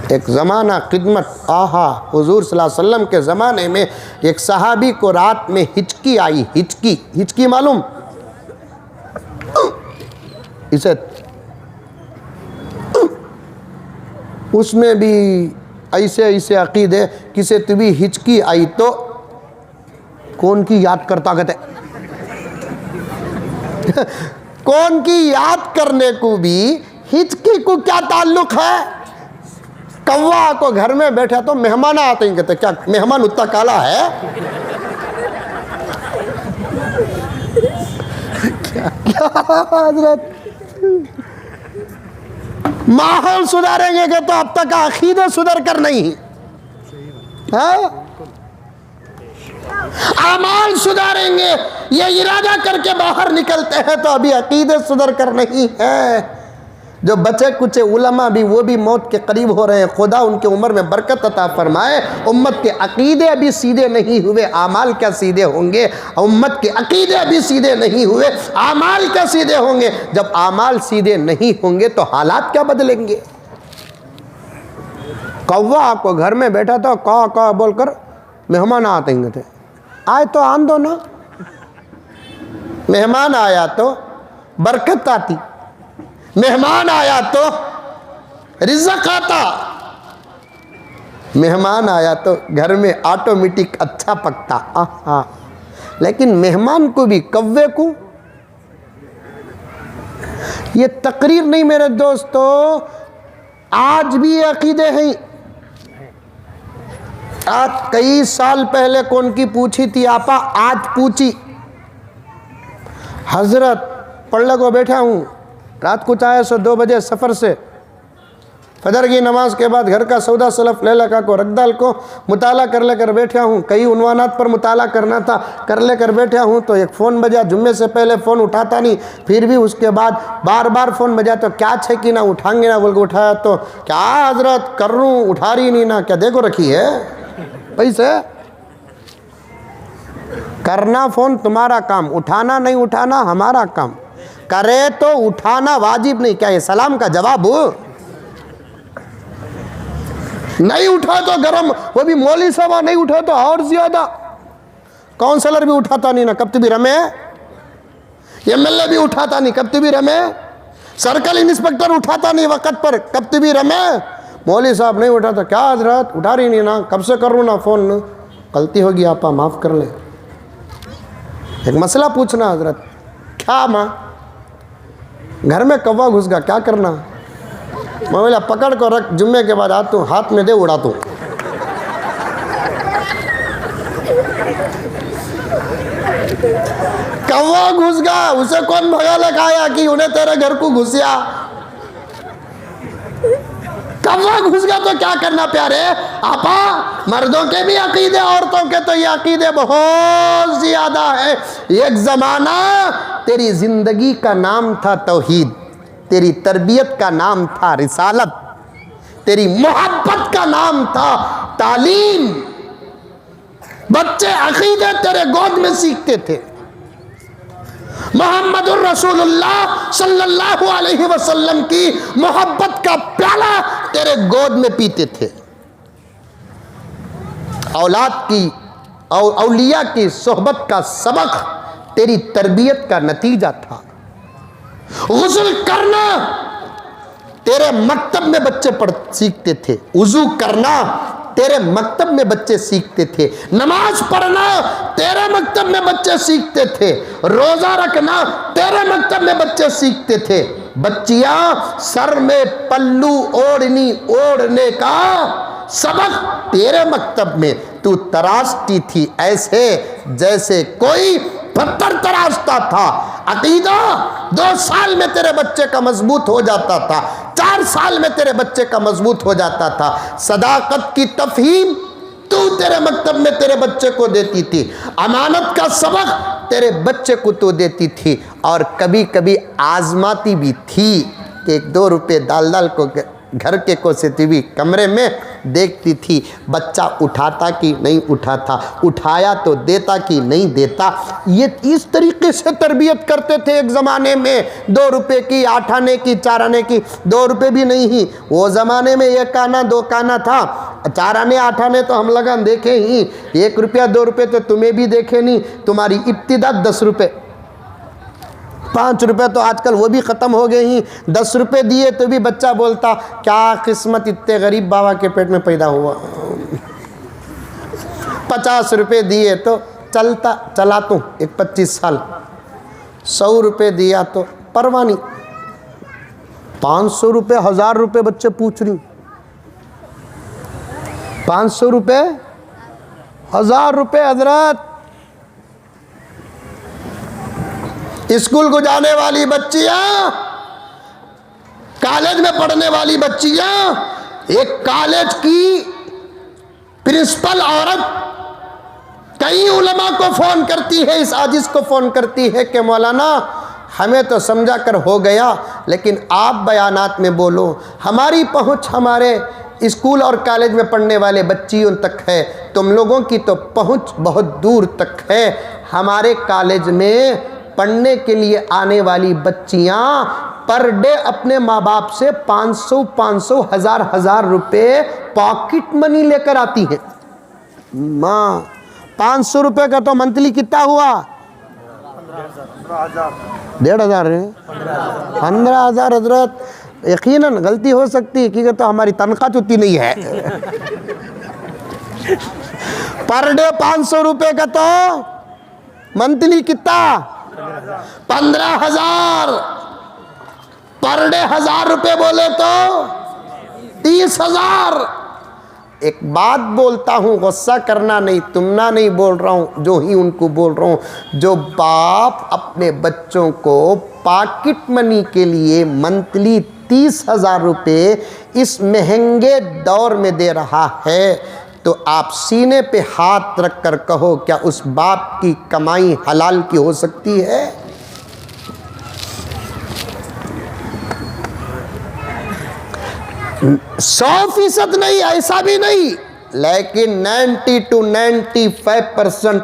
एक ज़माना खिदमत, आहा हुजूर सल्लल्लाहु अलैहि वसल्लम के ज़माने में एक सहाबी को रात में हिचकी आई। हिचकी मालूम, इसे उसमें भी ऐसे ऐसे अकीदे, किसे तुम्हें हिचकी आई तो कौन की याद करता कहते कौन की याद करने को भी हिचकी को क्या ताल्लुक है। कौवा को घर में बैठा तो मेहमान आते हैं, कहते क्या मेहमान उतना काला है क्या हजरत। माहौल सुधारेंगे कि तो अब तक अकीदे सुधर कर नहीं है, आमाल सुधारेंगे ये इरादा करके बाहर निकलते हैं तो अभी अकीदे सुधर कर नहीं है। जो बचे कुचे उलमा भी वो भी मौत के करीब हो रहे हैं, खुदा उनके उम्र में बरकत अता फरमाए। उम्मत के अकीदे अभी सीधे नहीं हुए, आमाल क्या सीधे होंगे। उम्मत के अकीदे अभी सीधे नहीं हुए, आमाल क्या सीधे होंगे। जब आमाल सीधे नहीं होंगे तो हालात क्या बदलेंगे। कौवा आपको घर में बैठा था, कौ बोलकर मेहमान आते थे, आए तो आन दो ना, मेहमान आया तो बरकत आती, मेहमान आया तो रिज़्क़ आता, मेहमान आया तो घर में ऑटोमेटिक अच्छा पकता। आहा, लेकिन मेहमान को भी कौवे को ये तकरीर नहीं मेरे दोस्तों, आज भी अकीदे हैं। आज कई साल पहले कौन की पूछी थी आपा, आज पूछी। हजरत पढ़ने को बैठा हूँ, रात को आया सो 2 बजे सफ़र से, फजर की नमाज के बाद घर का सौदा सलफ ले लगा को रखदाल को मुताला कर लेकर बैठा हूँ। कई उन्वानात पर मुताला करना था, कर लेकर बैठा हूँ तो एक फ़ोन बजा। जुम्मे से पहले फ़ोन उठाता नहीं, फिर भी उसके बाद बार बार फ़ोन बजा तो क्या छे कि ना उठाएंगे ना बोल के उठाया तो क्या हजरत कर लूँ, उठा रही नहीं ना, क्या देखो रखी है पैसे। करना फ़ोन तुम्हारा काम, उठाना नहीं उठाना हमारा काम। करे तो उठाना वाजिब नहीं, क्या ये सलाम का जवाब हो? नहीं उठा तो गरम, वो भी मौली साहब नहीं उठा तो और ज्यादा। काउंसलर भी उठाता नहीं ना, कब भी रमे। एमएलए भी उठाता नहीं, कब भी रमे। सर्कल इंस्पेक्टर उठाता नहीं वक्त पर, कब भी रमे। मौली साहब नहीं उठाता, क्या हजरत उठा रही नहीं ना, कब से करूँ ना फ़ोन, गलती होगी आपा माफ़ कर लें। एक मसला पूछना हजरत, क्या माँ घर में कौवा घुस गया, क्या करना? मैं बोला पकड़ को रख, जुम्मे के बाद आता हूँ, हाथ में दे उड़ा तू। कौवा घुस गया, उसे कौन भगा लगाया कि उन्हें तेरे घर को घुसिया? कौवा घुस गया तो क्या करना प्यारे आपा? मर्दों के भी अकीदे, औरतों के तो ये अकीदे बहुत ज्यादा है। एक जमाना तेरी जिंदगी का नाम था तौहीद, तेरी तरबियत का नाम था रिसालत, तेरी मोहब्बत का नाम था तालीम। बच्चे अकीदे तेरे गोद में सीखते थे। मोहम्मदुर रसूलुल्लाह सल्लल्लाहु अलैहि वसल्लम की मोहब्बत का प्याला तेरे गोद में पीते थे। औलाद की औलिया की सोहबत का सबक तेरी तरबियत का नतीजा था। गुस्ल करना तेरे मकतब में बच्चे सीखते थे, वुजू करना तेरे मकतब में बच्चे सीखते थे, नमाज पढ़ना तेरे मकतब में बच्चे सीखते थे, रोजा रखना तेरे मकतब में बच्चे सीखते थे। बच्चियां सर में पल्लू ओढ़नी ओढ़ने का सबक तेरे मकतब में तू तराशती थी, ऐसे जैसे कोई पत्थर तराशता था। अकीदा 2 साल में तेरे बच्चे का मजबूत हो जाता था, 4 साल में तेरे बच्चे का मजबूत हो जाता था। सदाकत की तफहीम तू तेरे मकतब में तेरे बच्चे को देती थी, अमानत का सबक तेरे बच्चे को तू देती थी, और कभी कभी आजमाती भी थी कि 1-2 रुपये डाल को घर के कोसेतीवी कमरे में देखती थी बच्चा उठाता कि नहीं उठाता, उठाया तो देता कि नहीं देता। ये इस तरीके से तरबियत करते थे एक ज़माने में। 2 रुपये की, 8 आने की, 4 आने की, 2 रुपये भी नहीं ही वो ज़माने में 1 आना 2 आना था। 4 आने 8 आने तो हम लगन देखे ही, 1 रुपया 2 रुपये तो तुम्हें भी देखे नहीं। तुम्हारी इब्तिदा 10 रुपये, 5 रुपये तो आजकल वो भी ख़त्म हो गए ही। 10 रुपये दिए तो भी बच्चा बोलता क्या किस्मत, इतने गरीब बाबा के पेट में पैदा हुआ। 50 रुपये दिए तो चला तू एक 25 साल। 100 रुपये दिया तो परवाह नहीं। 500 रुपये, 1000 रुपये बच्चे पूछ रही। 500 रुपये, 1000 रुपये हजरत। स्कूल को जाने वाली बच्चियां, कॉलेज में पढ़ने वाली बच्चियां, एक कॉलेज की प्रिंसिपल औरत कई उलमा को फ़ोन करती है, इस आजिज़ को फ़ोन करती है कि मौलाना हमें तो समझा कर हो गया, लेकिन आप बयानात में बोलो। हमारी पहुंच हमारे स्कूल और कॉलेज में पढ़ने वाले बच्चियों तक है, तुम लोगों की तो पहुंच बहुत दूर तक है। हमारे कॉलेज में पढ़ने के लिए आने वाली बच्चियां पर डे अपने माँ बाप से 500, 1000 रुपये पॉकेट मनी लेकर आती हैं। माँ 500 रुपये का तो मंथली कितना हुआ? 15,500 है। 15,000 हजरत, यकीनन गलती हो सकती है क्योंकि तो हमारी तनख्वाह चुती नहीं है। पर डे 500 रुपये का तो मंथली कितना? 15,000। पर डे 1000 रुपये बोले तो 30,000। एक बात बोलता हूँ, गुस्सा करना नहीं, तुमना नहीं बोल रहा हूँ, जो ही उनको बोल रहा हूँ। जो बाप अपने बच्चों को पॉकेट मनी के लिए मंथली 30,000 रुपये इस महंगे दौर में दे रहा है, तो आप सीने पे हाथ रख कर कहो, क्या उस बाप की कमाई हलाल की हो सकती है? 100% नहीं, ऐसा भी नहीं, लेकिन 90 to 95%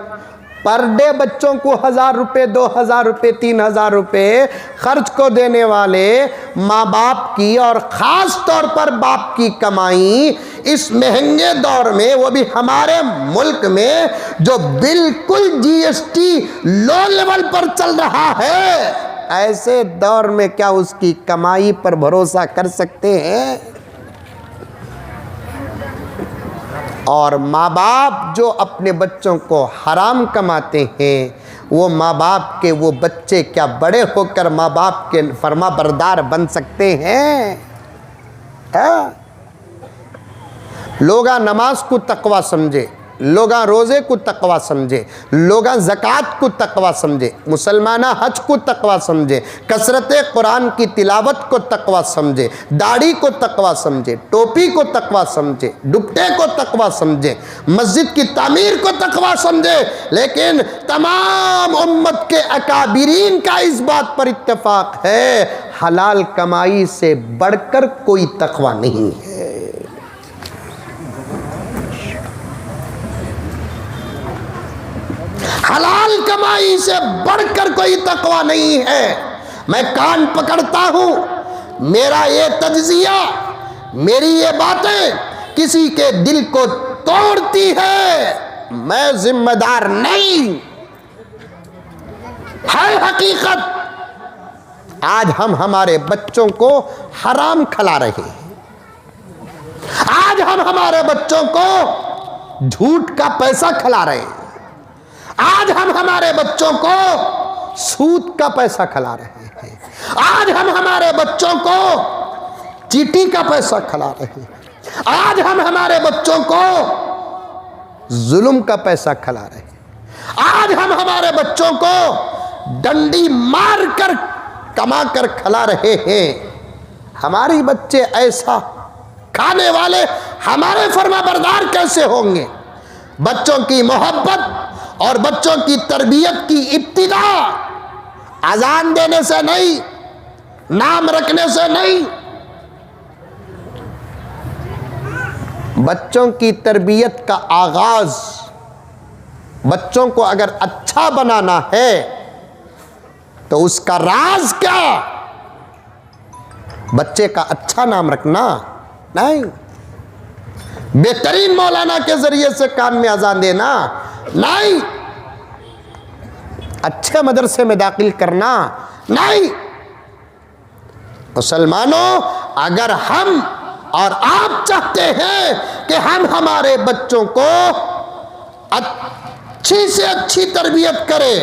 पर डे बच्चों को 1,000 रुपये, 2,000 रुपये, 3,000 रुपये खर्च को देने वाले माँ बाप की, और ख़ास तौर पर बाप की कमाई इस महंगे दौर में, वो भी हमारे मुल्क में जो बिल्कुल GST लो लेवल पर चल रहा है, ऐसे दौर में क्या उसकी कमाई पर भरोसा कर सकते हैं? और माँ बाप जो अपने बच्चों को हराम कमाते हैं, वो माँ बाप के वो बच्चे क्या बड़े होकर माँ बाप के फरमा बरदार बन सकते हैं? लोगा नमाज को तकवा समझे, लोगा रोज़े को तकवा समझे, लोगा ज़कात को तकवा समझे, मुसलमाना हज को तकवा समझे, कसरत कुरान की तिलावत को तकवा समझे, दाढ़ी को तकवा समझे, टोपी को तकवा समझे, दुपट्टे को तकवा समझे, मस्जिद की तामीर को तकवा समझे। लेकिन तमाम उम्मत के अकाबिरीन का इस बात पर इत्तेफाक है, हलाल कमाई से बढ़कर कोई तकवा नहीं है। हलाल कमाई से बढ़कर कोई तकवा नहीं है। मैं कान पकड़ता हूं, मेरा ये तज्जिया, मेरी ये बातें किसी के दिल को तोड़ती है, मैं जिम्मेदार नहीं, है हकीकत। आज हम हमारे बच्चों को हराम खिला रहे हैं, आज हम हमारे बच्चों को झूठ का पैसा खिला रहे हैं, आज हम हमारे बच्चों को सूद का पैसा खिला रहे हैं, आज हम हमारे बच्चों को चीटी का पैसा खिला रहे हैं, आज हम हमारे बच्चों को जुल्म का पैसा खिला रहे हैं, आज हम हमारे बच्चों को डंडी मार कर कमा कर खिला रहे हैं। हमारे बच्चे ऐसा खाने वाले हमारे फरमा बरदार कैसे होंगे? बच्चों की मोहब्बत और बच्चों की तरबियत की इब्तिदा अजान देने से नहीं, नाम रखने से नहीं। बच्चों की तरबियत का आगाज, बच्चों को अगर अच्छा बनाना है तो उसका राज क्या? बच्चे का अच्छा नाम रखना नहीं, बेहतरीन मौलाना के जरिए से कान में अजान देना नहीं, अच्छे मदरसे में दाखिल करना नहीं। मुसलमानों, अगर हम और आप चाहते हैं कि हम हमारे बच्चों को अच्छी से अच्छी तरबियत करें,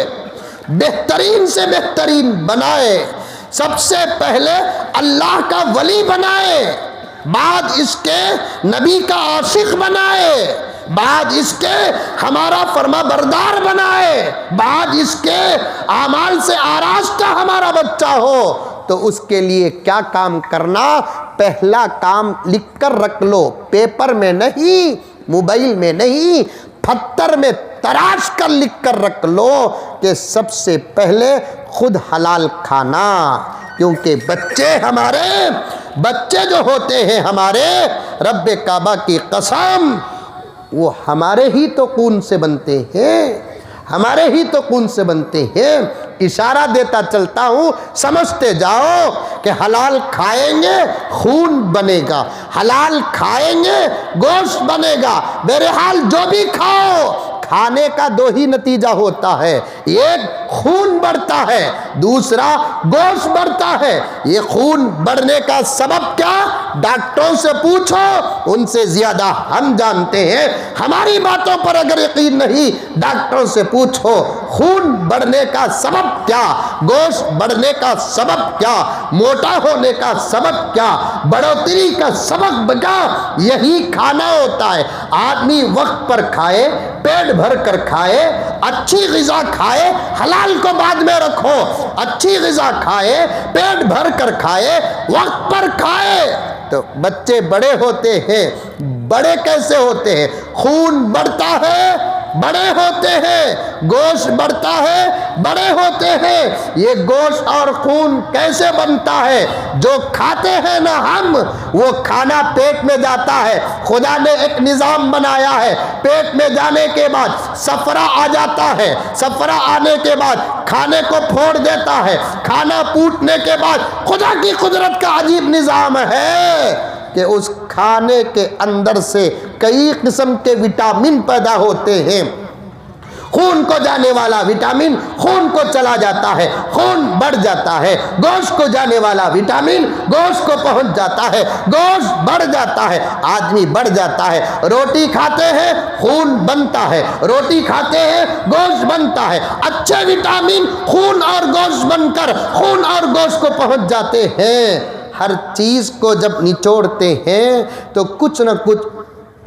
बेहतरीन से बेहतरीन बनाए, सबसे पहले अल्लाह का वली बनाए, बाद इसके नबी का आशिक बनाए, बाद इसके हमारा फरमा बरदार बनाए, बाद इसके आमाल से आरास्ता हमारा बच्चा हो, तो उसके लिए क्या काम करना? पहला काम लिख कर रख लो, पेपर में नहीं, मोबाइल में नहीं, पत्थर में तराश कर लिख कर रख लो कि सबसे पहले खुद हलाल खाना। क्योंकि बच्चे जो होते हैं हमारे, रब्बे काबा की कसम, वो हमारे ही तो खून से बनते हैं, हमारे ही तो खून से बनते हैं। इशारा देता चलता हूँ, समझते जाओ कि हलाल खाएंगे खून बनेगा, हलाल खाएंगे गोश्त बनेगा। बहरहाल जो भी खाओ, खाने का दो ही नतीजा होता है, एक खून बढ़ता है, दूसरा गोश्त बढ़ता है। ये खून बढ़ने का सबब क्या? डॉक्टरों से पूछो, उनसे ज्यादा हम जानते हैं। हमारी बातों पर अगर यकीन नहीं, डॉक्टरों से पूछो खून बढ़ने का सबब क्या, गोश्त बढ़ने का सबब क्या, मोटा होने का सबब क्या, बढ़ोतरी का सबब क्या? यही खाना होता है। आदमी वक्त पर खाए, पेट भर कर खाए, अच्छी ग़िज़ा खाए, हलाल को बाद में रखो, अच्छी ग़िज़ा खाए, पेट भर कर खाए, वक्त पर खाए, तो बच्चे बड़े होते हैं। बड़े कैसे होते हैं? खून बढ़ता है, बड़े होते हैं, गोश्त बढ़ता है, बड़े होते हैं। ये गोश्त और खून कैसे बनता है? जो खाते हैं ना हम, वो खाना पेट में जाता है। खुदा ने एक निज़ाम बनाया है, पेट में जाने के बाद सफरा आ जाता है, सफरा आने के बाद खाने को फोड़ देता है, खाना फूटने के बाद खुदा की कुदरत का अजीब निज़ाम है कि उस खाने के अंदर से कई किस्म के विटामिन पैदा होते हैं। खून को जाने वाला विटामिन खून को चला जाता है, खून बढ़ जाता है। गोश्त को जाने वाला विटामिन गोश्त को पहुंच जाता है, गोश्त बढ़ जाता है, आदमी बढ़ जाता है। रोटी खाते हैं, खून बनता है, रोटी खाते हैं, गोश्त बनता है। अच्छे विटामिन खून और गोश्त बनकर खून और गोश्त को पहुंच जाते हैं। हर चीज़ को जब निचोड़ते हैं तो कुछ न कुछ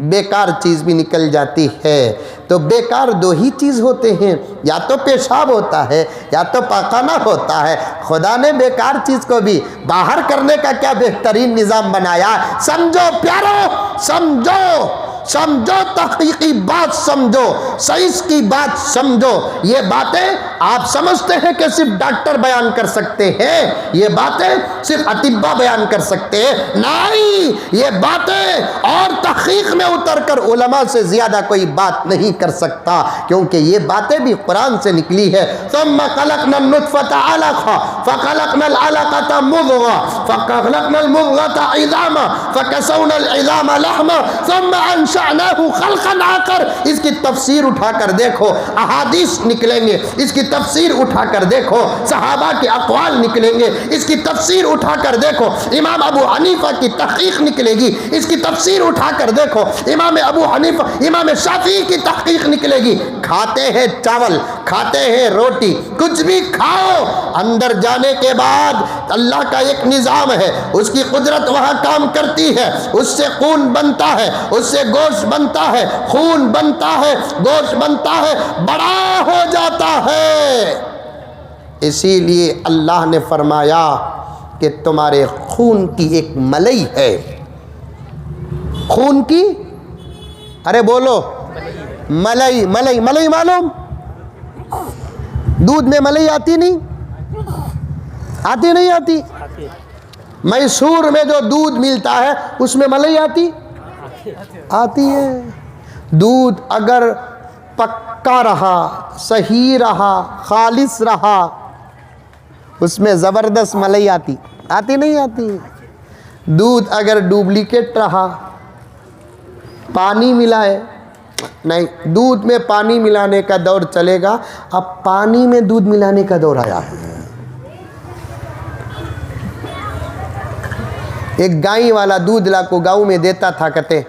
बेकार चीज़ भी निकल जाती है। तो बेकार दो ही चीज़ होते हैं, या तो पेशाब होता है या तो पाखाना होता है। खुदा ने बेकार चीज़ को भी बाहर करने का क्या बेहतरीन निज़ाम बनाया। समझो प्यारो, समझो, समझो, तहकीकी बात समझो, साइंस की बात समझो। ये बातें आप समझते हैं कि सिर्फ डॉक्टर बयान कर सकते हैं, ये बातें सिर्फ अतिब्बा बयान कर सकते हैं। नहीं, ये बातें और तहकीक में उतरकर उलमा से ज़्यादा कोई बात नहीं कर सकता, क्योंकि ये बातें भी कुरान से निकली है। सुम्मा खलक़नल नुत्फ़ता अलक़ा फ़खलक़नल अलक़ता मुज़ग़ा फ़खलक़नल मुज़ग़ता इज़ामा फ़कसौनल इज़ामा लहमा सुम्मा अंशअनाहु खल्क़न आख़र। इसकी तफसीर उठाकर देखो, अहादीस निकलेंगे, इसकी तफसीर उठाकर देखो, सहाबा के अक़वाल निकलेंगे, इसकी तफसीर उठाकर देखो, इमाम अबू हनीफा की तहक़ीक़ निकलेगी, इसकी तफसीर उठाकर देखो, इमाम अबू हनीफा, इमाम शाफ़ी की तहक़ीक़ निकलेगी। खाते हैं चावल, खाते हैं रोटी, कुछ भी खाओ, अंदर जाने के बाद अल्लाह का एक निज़ाम है, उसकी कुदरत वहाँ काम करती है, उससे खून बनता है, उससे गोश्त बनता है, खून बनता है, गोश्त बनता है, बड़ा हो जाता है। इसीलिए अल्लाह ने फरमाया कि तुम्हारे खून की एक मलई है। खून की, अरे बोलो, मलई, मलई, मलई मालूम? दूध में मलई आती नहीं? आती नहीं आती? मैसूर में जो दूध मिलता है उसमें मलई आती? आती है। दूध अगर पक्का रहा, सही रहा, खालिस रहा, उसमें ज़बरदस्त मलई आती? आती नहीं आती? दूध अगर डुप्लीकेट रहा, पानी मिलाए, नहीं, दूध में पानी मिलाने का दौर चलेगा, अब पानी में दूध मिलाने का दौर आया है। एक गाय वाला दूध ला को गाँव में देता था, कहते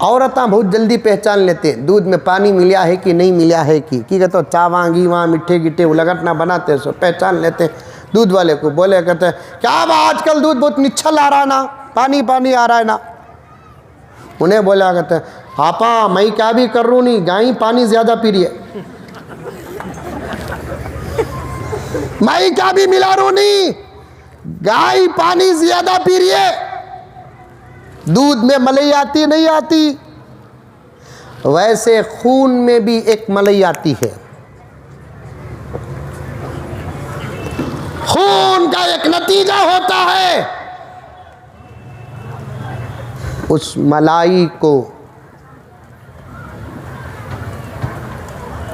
औरतां बहुत जल्दी पहचान लेते दूध में पानी मिला है कि नहीं मिला है कि कहते चावा गीवा मिठे गिठे उलगट ना बनाते सो पहचान लेते। दूध वाले को बोले, कहते क्या बा आजकल दूध बहुत निच्छल आ रहा ना, पानी पानी आ रहा है ना। उन्हें बोला, कहते आपा मैं क्या भी कर रू नहीं, गाय पानी ज़्यादा पी रही है, मैं क्या भी मिला रू नहीं, गाय पानी ज़्यादा पी रही है। दूध में मलई आती नहीं आती? वैसे खून में भी एक मलई आती है। खून का एक नतीजा होता है, उस मलाई को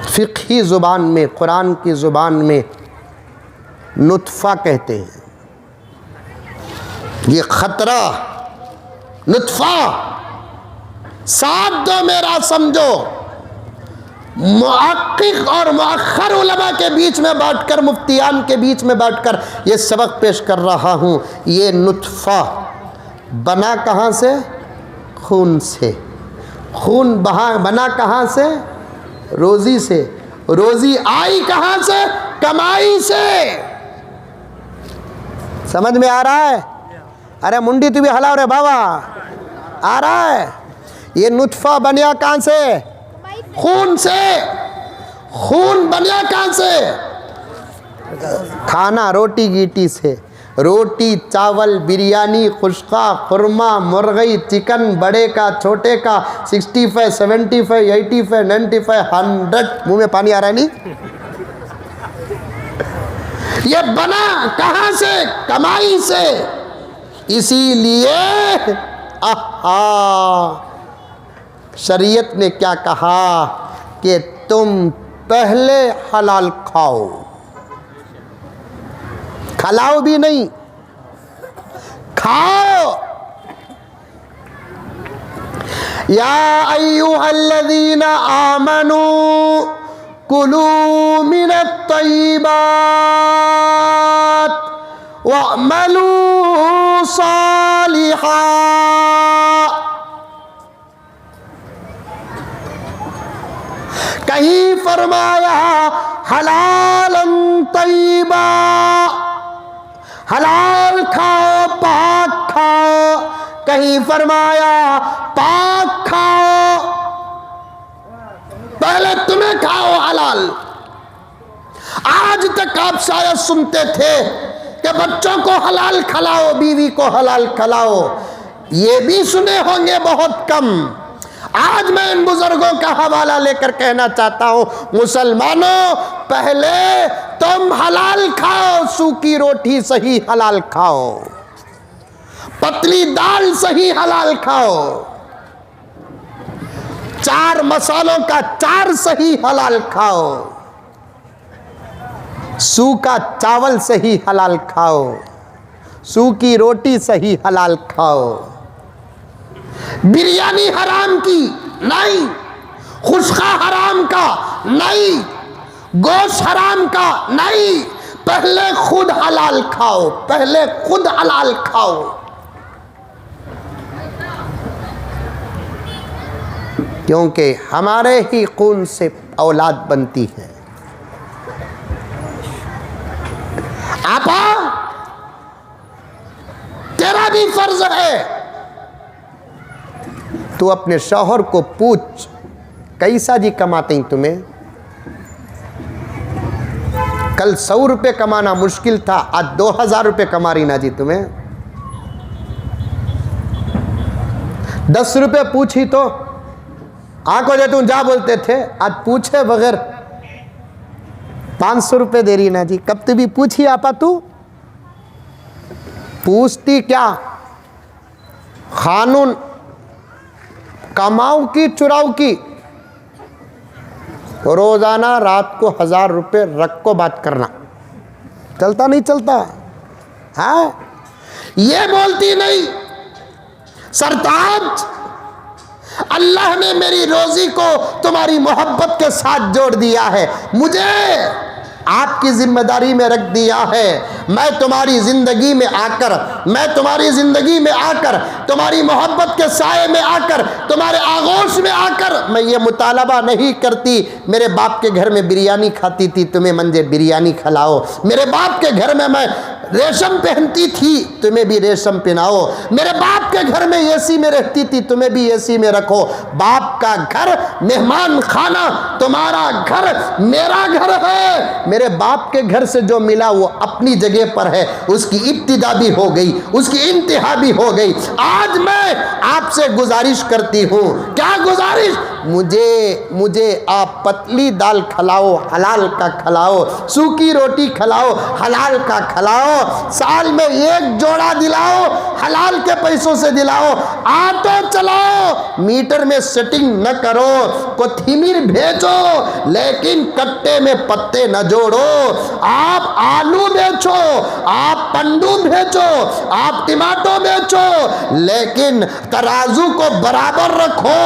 फ़िक़ही ज़ुबान में, कुरान की ज़ुबान में नुत्फ़ा कहते हैं। ये ख़तरा नुत्फ़ा, साथ दो मेरा समझो, मुहक्किक और मुअख्खर उलमा के बीच में बैठकर, मुफ्तियान के बीच में बैठकर ये सबक पेश कर रहा हूँ। ये नुत्फ़ा बना कहाँ से? खून से। खून बना कहाँ से? रोज़ी से। रोज़ी आई कहाँ से? कमाई से। समझ में आ रहा है? अरे मुंडी तू भी हलाओ रे बाबा, आ रहा है? ये नुत्फ़ा बनिया कहाँ से? खून से। खून बनिया कहाँ से? खाना रोटी गीटी से। रोटी, चावल, बिरयानी, खुश्का, खुरमा, मुर्गी, चिकन, बड़े का, छोटे का, 65, 75, 85, 95, 100। मुंह में पानी आ रहा है नहीं? ये बना कहाँ से? कमाई से। इसीलिए शरीयत ने क्या कहा कि तुम पहले हलाल खाओ, खलाओ भी नहीं, खाओ। या अय्युहल्लज़ीना आमनू कुलू मिनत तय्यिबात वअमलू सालिहा। कहीं फरमाया हलालन तय्यिबा, हलाल खाओ, पाक खाओ। कहीं फरमाया पाक खाओ, पहले तुम्हें खाओ हलाल। आज तक आप शायद सुनते थे कि बच्चों को हलाल खिलाओ, बीवी को हलाल खिलाओ, ये भी सुने होंगे बहुत कम। आज मैं इन बुजुर्गों का हवाला लेकर कहना चाहता हूं, मुसलमानों पहले तुम हलाल खाओ, सूखी रोटी सही हलाल खाओ, पतली दाल सही हलाल खाओ, 4 मसालों का 4 सही हलाल खाओ, सूखा चावल सही हलाल खाओ, सूखी रोटी सही हलाल खाओ। बिरयानी हराम की नहीं, खुश्का हराम का नहीं, गोश्त हराम का नहीं। पहले खुद हलाल खाओ, पहले खुद हलाल खाओ। क्योंकि हमारे ही खून से औलाद बनती है। आपा तेरा भी फर्ज है, तू अपने शौहर को पूछ कैसा जी कमाते हैं तुम्हें। कल 100 रुपये कमाना मुश्किल था, आज 2000 रुपये कमा रही ना जी तुम्हें। 10 रुपये पूछी तो आंखों दे तू जा बोलते थे, आज पूछे बगैर 500 रुपये दे रही ना जी। कब तू भी पूछी आपा, तू पूछती क्या? कानून कमाऊ की चुराऊ की, रोजाना रात को 1000 रुपये रख को बात करना चलता नहीं चलता? हाँ, ये बोलती नहीं सरताज अल्लाह ने मेरी रोजी को तुम्हारी मोहब्बत के साथ जोड़ दिया है, मुझे आपकी जिम्मेदारी में रख दिया है। मैं तुम्हारी जिंदगी में आकर, मैं तुम्हारी जिंदगी में आकर, तुम्हारी मोहब्बत के साए में आकर, तुम्हारे आगोश में आकर मैं ये मुतालबा नहीं करती मेरे बाप के घर में बिरयानी खाती थी, तुम्हें मंजे बिरयानी खिलाओ। मेरे बाप के घर में मैं रेशम पहनती थी, तुम्हें भी रेशम पहनाओ। मेरे बाप के घर में एसी में रहती थी, तुम्हें भी एसी में रखो। बाप का घर मेहमान खाना, तुम्हारा घर मेरा घर है। मेरे बाप के घर से जो मिला वो अपनी जगह पर है, उसकी इब्तिदा भी हो गई, उसकी इंतहा भी हो गई। आज मैं आपसे गुजारिश करती हूँ, क्या गुजारिश? मुझे आप पतली दाल खिलाओ, हलाल का खिलाओ, सूखी रोटी खिलाओ, हलाल का खिलाओ, साल में 1 जोड़ा दिलाओ, हलाल के पैसों से दिलाओ, ऑटो चलाओ, मीटर में सेटिंग न करो, कोथिमीर भेजो लेकिन कट्टे में पत्ते न जोड़ो। आप आलू बेचो, आप पंडू बेचो, आप टमाटो बेचो, लेकिन तराजू को बराबर रखो।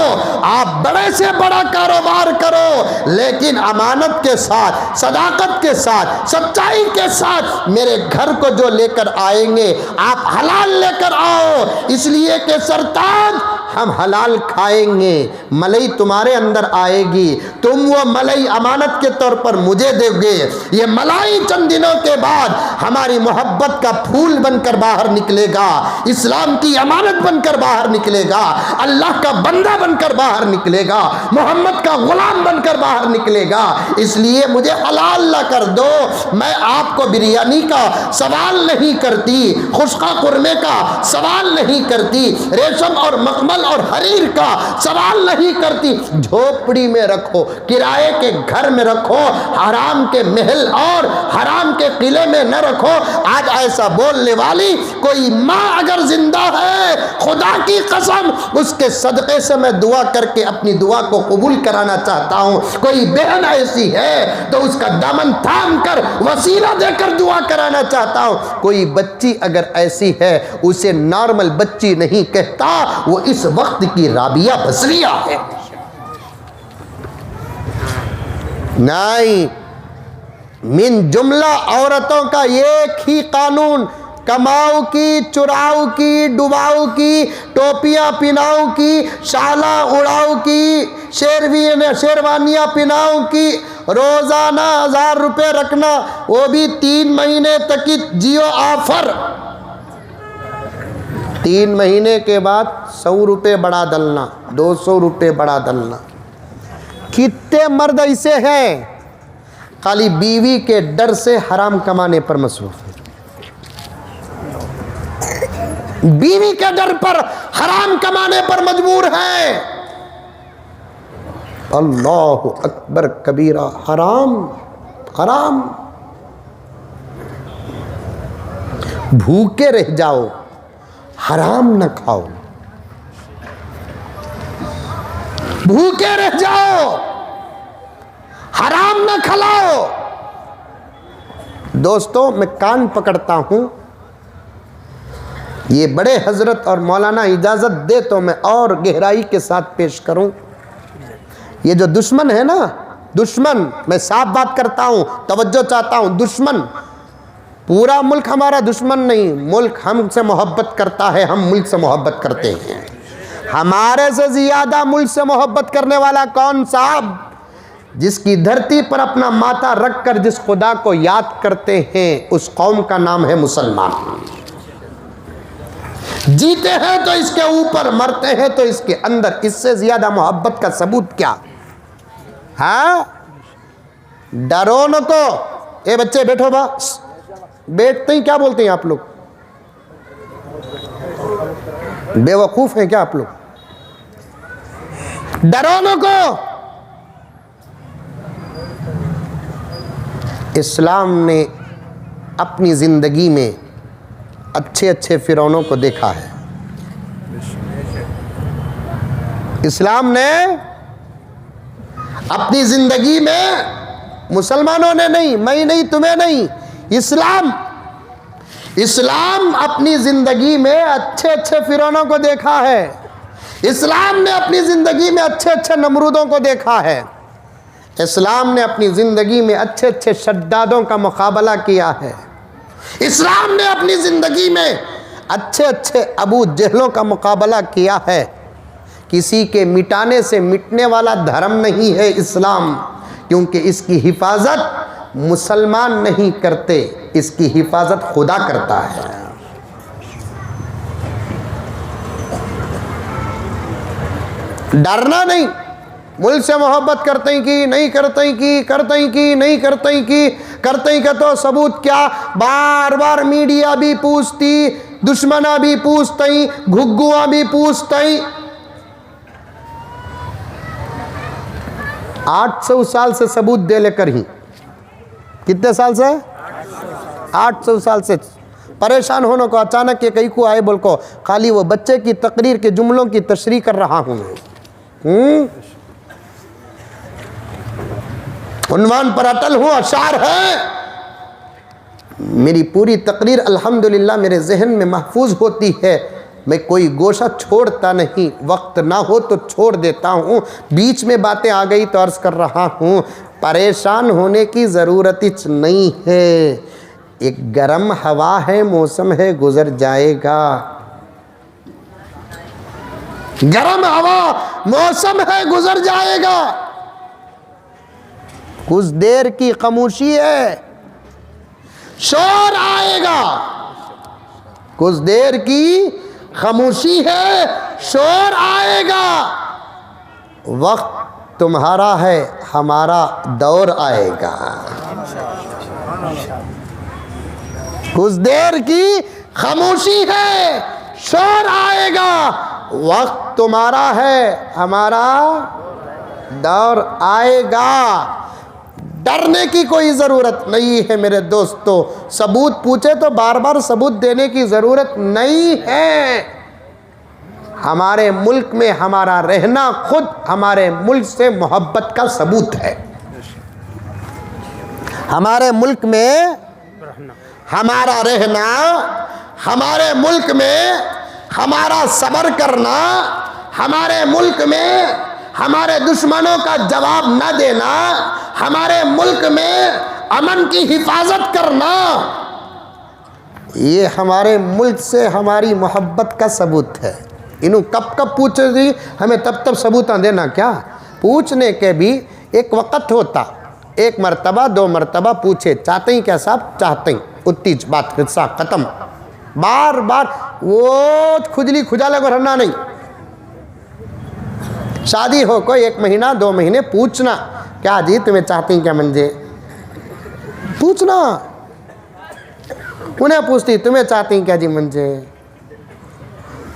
आप बड़े बड़े से बड़ा कारोबार करो, लेकिन अमानत के साथ, सदाकत के साथ, सच्चाई के साथ मेरे घर को जो लेकर आएंगे आप हलाल लेकर आओ, इसलिए कि सरताज हम हलाल खाएंगे, मलई तुम्हारे अंदर आएगी, तुम वो मलई अमानत के तौर पर मुझे दोगे, ये मलाई चंद दिनों के बाद हमारी मोहब्बत का फूल बनकर बाहर निकलेगा, इस्लाम की अमानत बनकर बाहर निकलेगा, अल्लाह का बंदा बनकर बाहर निकलेगा, मोहम्मद का गुलाम बनकर बाहर निकलेगा। इसलिए मुझे हलाल ला कर दो। मैं आपको बिरयानी का सवाल नहीं करती, खुश्का कुरमे का सवाल नहीं करती, रेशम और मखमल और हरीर का सवाल नहीं करती। झोपड़ी में रखो, किराए के घर में रखो, हराम के महल और हराम के किले में न रखो। आज ऐसा बोलने वाली कोई माँ अगर जिंदा है, खुदा की कसम उसके सदक़े से मैं दुआ करके अपनी दुआ को कबूल कराना चाहता हूँ। कोई बहन ऐसी है तो उसका दामन थाम कर वसीला देकर दुआ कराना चाहता हूँ। कोई बच्ची अगर ऐसी है, उसे नॉर्मल बच्ची नहीं कहता, वो इस वक्त की राबिया बसरिया है। नहीं, मिन जुमला औरतों का एक ही कानून, कमाऊ की, चुराऊ की, डुबाऊ की, टोपियाँ पिनाऊ की, शाला उड़ाऊ की, शेरवानियाँ पिनाऊ की, रोज़ाना 1000 रुपये रखना, वो भी 3 महीने तक की जियो ऑफर, 3 महीने के बाद 100 रुपये बढ़ा डलना, 200 रुपये बढ़ा डलना। कितने मर्द ऐसे हैं खाली बीवी के डर से हराम कमाने पर मसरूफ है, बीवी के डर पर हराम कमाने पर मजबूर है। अल्लाहु अकबर कबीरा। हराम हराम। भूखे रह जाओ, हराम न खाओ, भूखे रह जाओ, हराम न खिलाओ। दोस्तों, मैं कान पकड़ता हूं, ये बड़े हजरत और मौलाना इजाज़त दे तो मैं और गहराई के साथ पेश करूं। ये जो दुश्मन है ना, दुश्मन, मैं साफ बात करता हूं, तवज्जो चाहता हूं, दुश्मन, पूरा मुल्क हमारा दुश्मन नहीं, मुल्क हमसे मोहब्बत करता है, हम मुल्क से मोहब्बत करते हैं। हमारे से ज़्यादा मुल्क से मोहब्बत करने वाला कौन साहब? जिसकी धरती पर अपना माथा रख कर जिस खुदा को याद करते हैं, उस कौम का नाम है मुसलमान। जीते हैं तो इसके ऊपर, मरते हैं तो इसके अंदर। इससे ज्यादा मोहब्बत का सबूत क्या? हाँ, डरो न को। ए बच्चे बैठो, बस बैठते ही क्या बोलते हैं आप लोग? बेवकूफ हैं क्या आप लोग? डरो न को। इस्लाम ने अपनी जिंदगी में अच्छे अच्छे फिरौनों को देखा है। इस्लाम ने अपनी जिंदगी में, मुसलमानों ने नहीं, मैं नहीं, तुम्हें नहीं, इस्लाम अपनी जिंदगी में अच्छे अच्छे फिरौनों को देखा है। इस्लाम ने अपनी जिंदगी में अच्छे अच्छे नमरूदों को देखा है। इस्लाम ने अपनी जिंदगी में अच्छे अच्छे शद्दादों का मुकाबला किया है। इस्लाम ने अपनी ज़िंदगी में अच्छे अच्छे अबू जहलों का मुकाबला किया है। किसी के मिटाने से मिटने वाला धर्म नहीं है इस्लाम, क्योंकि इसकी हिफाजत मुसलमान नहीं करते, इसकी हिफाजत खुदा करता है। डरना नहीं। मुल्क से मोहब्बत करते ही की, नहीं करते ही की, करते ही की, नहीं करते ही की, करते ही का तो सबूत क्या? बार बार मीडिया भी पूछती, दुश्मना भी पूछती, घुग्गुआ भी पूछती। 800 साल से सबूत दे लेकर ही, कितने साल से? 800 साल से परेशान होने को अचानक ये कहीं को आए बोल को खाली वो बच्चे की तकरीर के जुमलों की तशरीह कर रहा हूँ। उन्वान पर अटल हूँ, अशार है। मेरी पूरी तकरीर अल्हम्दुलिल्लाह मेरे जहन में महफूज होती है। मैं कोई गोशा छोड़ता नहीं, वक्त ना हो तो छोड़ देता हूँ। बीच में बातें आ गई तो अर्ज़ कर रहा हूँ, परेशान होने की ज़रूरत ही नहीं है। एक गर्म हवा है, मौसम है, गुज़र जाएगा। गर्म हवा, मौसम है, गुज़र जाएगा। कुछ देर की खामोशी है, शोर आएगा। कुछ देर की खामोशी है, शोर आएगा। वक्त तुम्हारा है, हमारा दौर आएगा। कुछ देर की खामोशी है, शोर आएगा। वक्त तुम्हारा है, हमारा दौर आएगा। डरने की कोई ज़रूरत नहीं है मेरे दोस्तों। सबूत पूछे तो बार बार सबूत देने की ज़रूरत नहीं है। हमारे मुल्क में हमारा रहना खुद हमारे मुल्क से मोहब्बत का सबूत है। हमारे मुल्क में हमारा रहना, हमारे मुल्क में हमारा सब्र करना, हमारे मुल्क में हमारे दुश्मनों का जवाब न देना, हमारे मुल्क में अमन की हिफाजत करना, ये हमारे मुल्क से हमारी मोहब्बत का सबूत है। इन्हों कब कब पूछे जी, हमें तब तब सबूत देना क्या? पूछने के भी एक वक़्त होता। एक मरतबा, दो मरतबा पूछे, चाहते ही क्या साहब? चाहते ही, उतनी बात, किस्सा ख़त्म। बार बार वो खुजली खुजाले को रहना नहीं। शादी हो कोई 1 महीना 2 महीने पूछना, क्या जी तुम्हें चाहती हैं क्या? मंजे पूछना। उन्हें पूछती तुम्हें चाहती हैं क्या जी? मंजे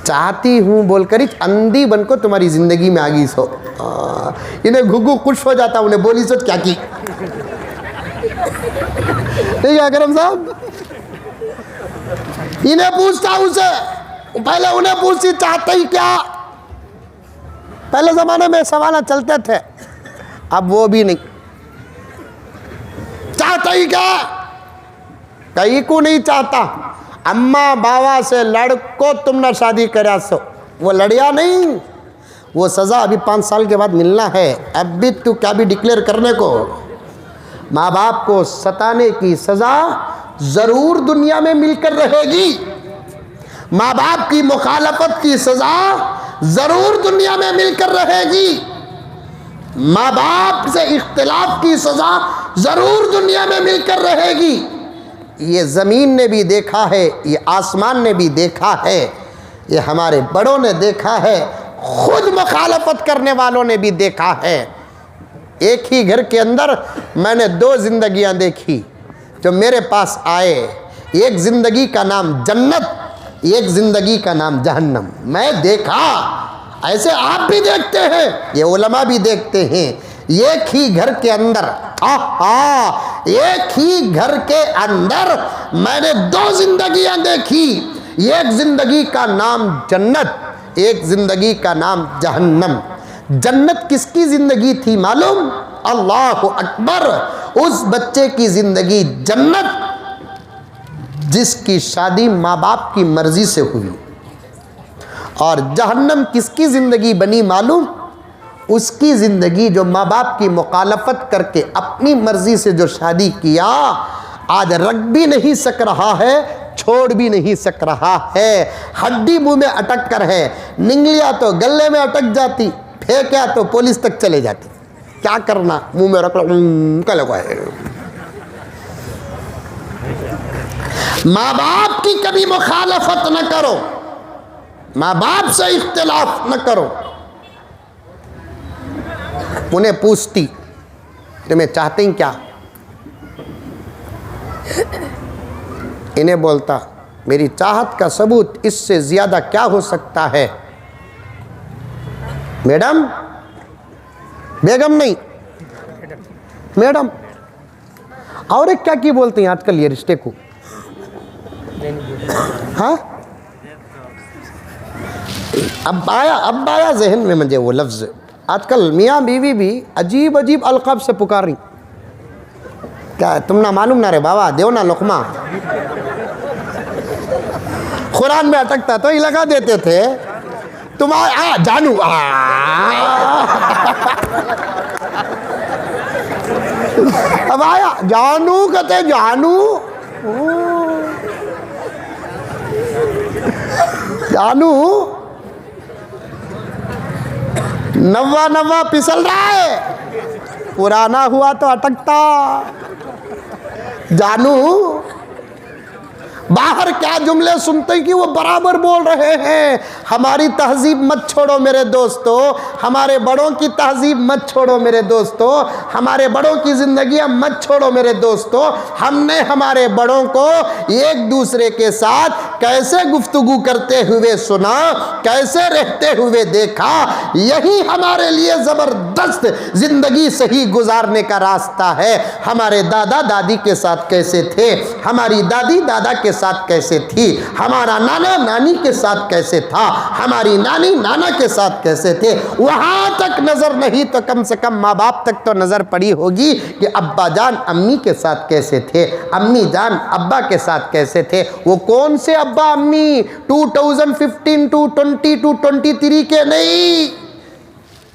चाहती हूँ बोलकर ही अंधी बन को तुम्हारी ज़िंदगी में आ गई सो। इन्हें घुघु खुश हो जाता, उन्हें बोली सोच क्या की। ठीक है करम साहब, इन्हें पूछता उसे, पहले उन्हें पूछती चाहते ही क्या। पहले ज़माने में सवाल चलते थे, अब वो भी नहीं। चाहते ही क्या? कहीं को नहीं चाहता। अम्मा बाबा से लड़को तुम ना शादी करा सो, वो लड़िया नहीं, वो सज़ा अभी 5 साल के बाद मिलना है। अब भी तू क्या भी डिक्लेयर करने को। माँ बाप को सताने की सज़ा ज़रूर दुनिया में मिलकर रहेगी। माँ बाप की मुखालफत की सज़ा ज़रूर दुनिया में मिलकर रहेगी। माँ बाप से इख्तिलाफ की सज़ा ज़रूर दुनिया में मिलकर रहेगी। ये ज़मीन ने भी देखा है, ये आसमान ने भी देखा है, ये हमारे बड़ों ने देखा है, खुद मुखालफत करने वालों ने भी देखा है। एक ही घर के अंदर मैंने 2 ज़िंदगियाँ देखी जो मेरे पास आए। एक ज़िंदगी का नाम जन्नत, एक ज़िंदगी का नाम जहन्नम। मैं देखा, ऐसे आप भी देखते हैं, ये उलमा भी देखते हैं। एक ही घर के अंदर, एक ही घर के अंदर मैंने 2 ज़िंदगियाँ देखी। एक ज़िंदगी का नाम जन्नत, एक ज़िंदगी का नाम जहन्नम। जन्नत किसकी ज़िंदगी थी मालूम? अल्लाह अकबर, उस बच्चे की ज़िंदगी जन्नत जिसकी शादी माँ बाप की मर्ज़ी से हुई। और जहन्नम किसकी ज़िंदगी बनी मालूम? उसकी ज़िंदगी जो माँ बाप की मुखालफत करके अपनी मर्ज़ी से जो शादी किया, आज रख भी नहीं सक रहा है, छोड़ भी नहीं सक रहा है। हड्डी मुंह में अटक कर है, निंगलियाँ तो गले में अटक जाती, फेंका तो पुलिस तक चले जाती। क्या करना, मुंह में रख लो कल को है। माँ बाप की कभी मुखालफत न करो, माँ बाप से इख्तिलाफ न करो। उन्हें पूछती तुम्हें चाहते हैं क्या? इन्हें बोलता मेरी चाहत का सबूत इससे ज़्यादा क्या हो सकता है? मैडम, बेगम नहीं, मैडम। और एक क्या की बोलते हैं आजकल ये रिश्ते को? हाँ, अब आया जहन में मुझे वो लफ्ज़। आजकल मियाँ बीवी भी अजीब अजीब अलक़ाब से पुकार रही। क्या तुम ना मालूम ना रे बाबा, देव ना लुक़मा। कुरान में अटकता तो ये लगा देते थे तुम्हारा जानू अब आया जानू कहते जानू जानू नवा नवा फिसल रहा है, पुराना हुआ तो अटकता। जानू बाहर क्या जुमले सुनते कि वो बराबर बोल रहे हैं, हमारी तहजीब मत छोड़ो मेरे दोस्तों, हमारे बड़ों की तहजीब मत छोड़ो मेरे दोस्तों, हमारे बड़ों की जिंदगियां मत छोड़ो मेरे दोस्तों। हमने हमारे बड़ों को एक दूसरे के साथ कैसे गुफ्तगू करते हुए सुना, कैसे रहते हुए देखा, यही हमारे लिए जबरदस्त जिंदगी सही गुजारने का रास्ता है। हमारे दादा दादी के साथ कैसे थे, हमारी दादी दादा के साथ कैसे थी, हमारा नाना नानी के साथ कैसे था, हमारी नानी नाना के साथ कैसे थे, वहां तक नजर नहीं तो कम से कम माँ बाप तक तो नजर पड़ी होगी कि अब्बा जान अम्मी के साथ कैसे थे, अम्मी जान अब्बा के साथ कैसे थे। वो कौन से अब्बा अम्मी 2015 टू 20 टू 23 के नहीं,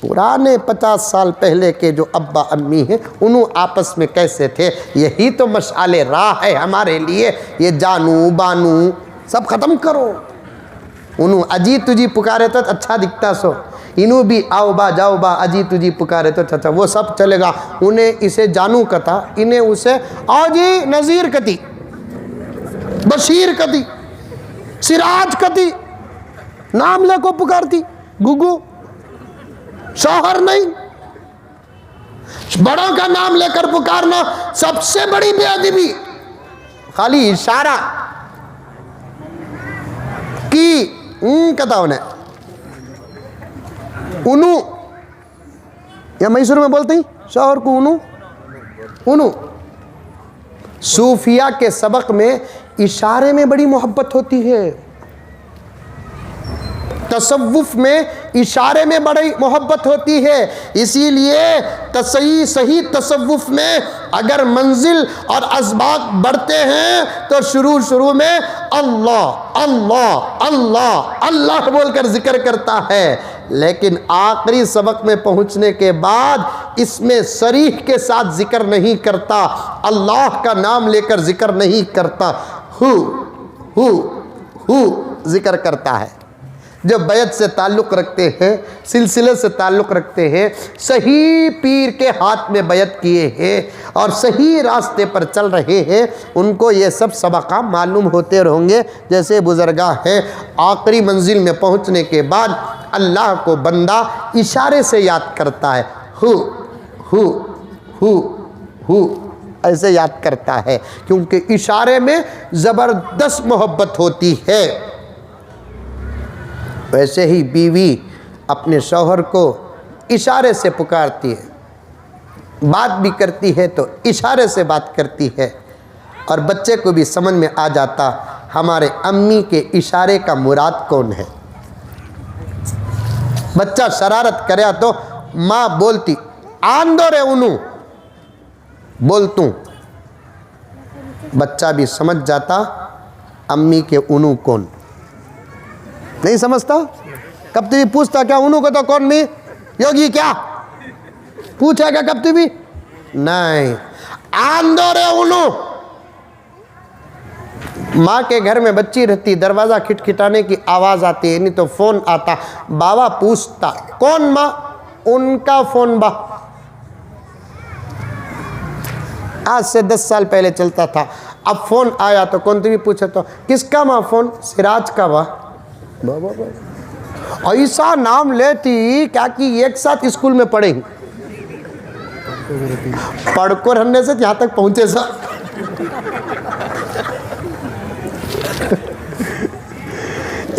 पुराने 50 साल पहले के जो अब्बा अम्मी हैं उन्हों आपस में कैसे थे। यही तो मशाले राह है हमारे लिए। ये जानू बानू सब ख़त्म करो। उन्हों अजी तुझी पुकारे तो अच्छा दिखता सो, इनू भी आओ बा जाओ बा अजी तुझी पुकारे तो अच्छा, वो सब चलेगा। उन्हें इसे जानू कथा, इन्हें उसे आओ जी नज़ीर कती, बशीर कती, सिराज कती, नाम लेको पुकारती, गुगू शौहर नहीं। बड़ों का नाम लेकर पुकारना सबसे बड़ी बेअदबी। खाली इशारा की कथा उन्हें उनु, या मैसूर में बोलते ही शौहर को उनु उनु। सूफिया के सबक में इशारे में बड़ी मोहब्बत होती है, तसव्वुफ में इशारे में बड़ी मोहब्बत होती है। इसीलिए सही तसव्वुफ में अगर मंजिल और असबाक बढ़ते हैं तो शुरू में अल्लाह अल्लाह अल्लाह अल्लाह बोलकर जिक्र करता है, लेकिन आखिरी सबक में पहुंचने के बाद इसमें सरीह के साथ जिक्र नहीं करता, अल्लाह का नाम लेकर जिक्र नहीं करता, हु जिक्र करता है। जब बैत से ताल्लुक़ रखते हैं, सिलसिले से ताल्लुक़ रखते हैं, सही पीर के हाथ में बैत किए हैं और सही रास्ते पर चल रहे हैं, उनको ये सब सबका मालूम होते रहेंगे। जैसे बुज़ुर्गा है, आखिरी मंजिल में पहुंचने के बाद अल्लाह को बंदा इशारे से याद करता है, हु ऐसे याद करता है, क्योंकि इशारे में ज़बरदस्त मोहब्बत होती है। वैसे ही बीवी अपने शौहर को इशारे से पुकारती है, बात भी करती है तो इशारे से बात करती है, और बच्चे को भी समझ में आ जाता हमारे अम्मी के इशारे का मुराद कौन है। बच्चा शरारत करे तो माँ बोलती आंदो रे उनु, बोलतूँ, बच्चा भी समझ जाता अम्मी के उनु कौन। नहीं समझता, कब भी पूछता क्या उनु को तो कौन मी योगी क्या पूछेगा कब भी नहीं, आंदो रे उनु। माँ के घर में बच्ची रहती, दरवाज़ा खिटखिटाने की आवाज़ आती है, नहीं तो फ़ोन आता, बाबा पूछता कौन माँ, उनका फ़ोन बा। आज से 10 साल पहले चलता था, अब फ़ोन आया तो कौन भी पूछे तो किसका माँ फ़ोन, सिराज का बा। ऐसा नाम लेती क्या कि एक साथ स्कूल में पढ़े, पढ़ रहने से यहाँ तक पहुँचे सा।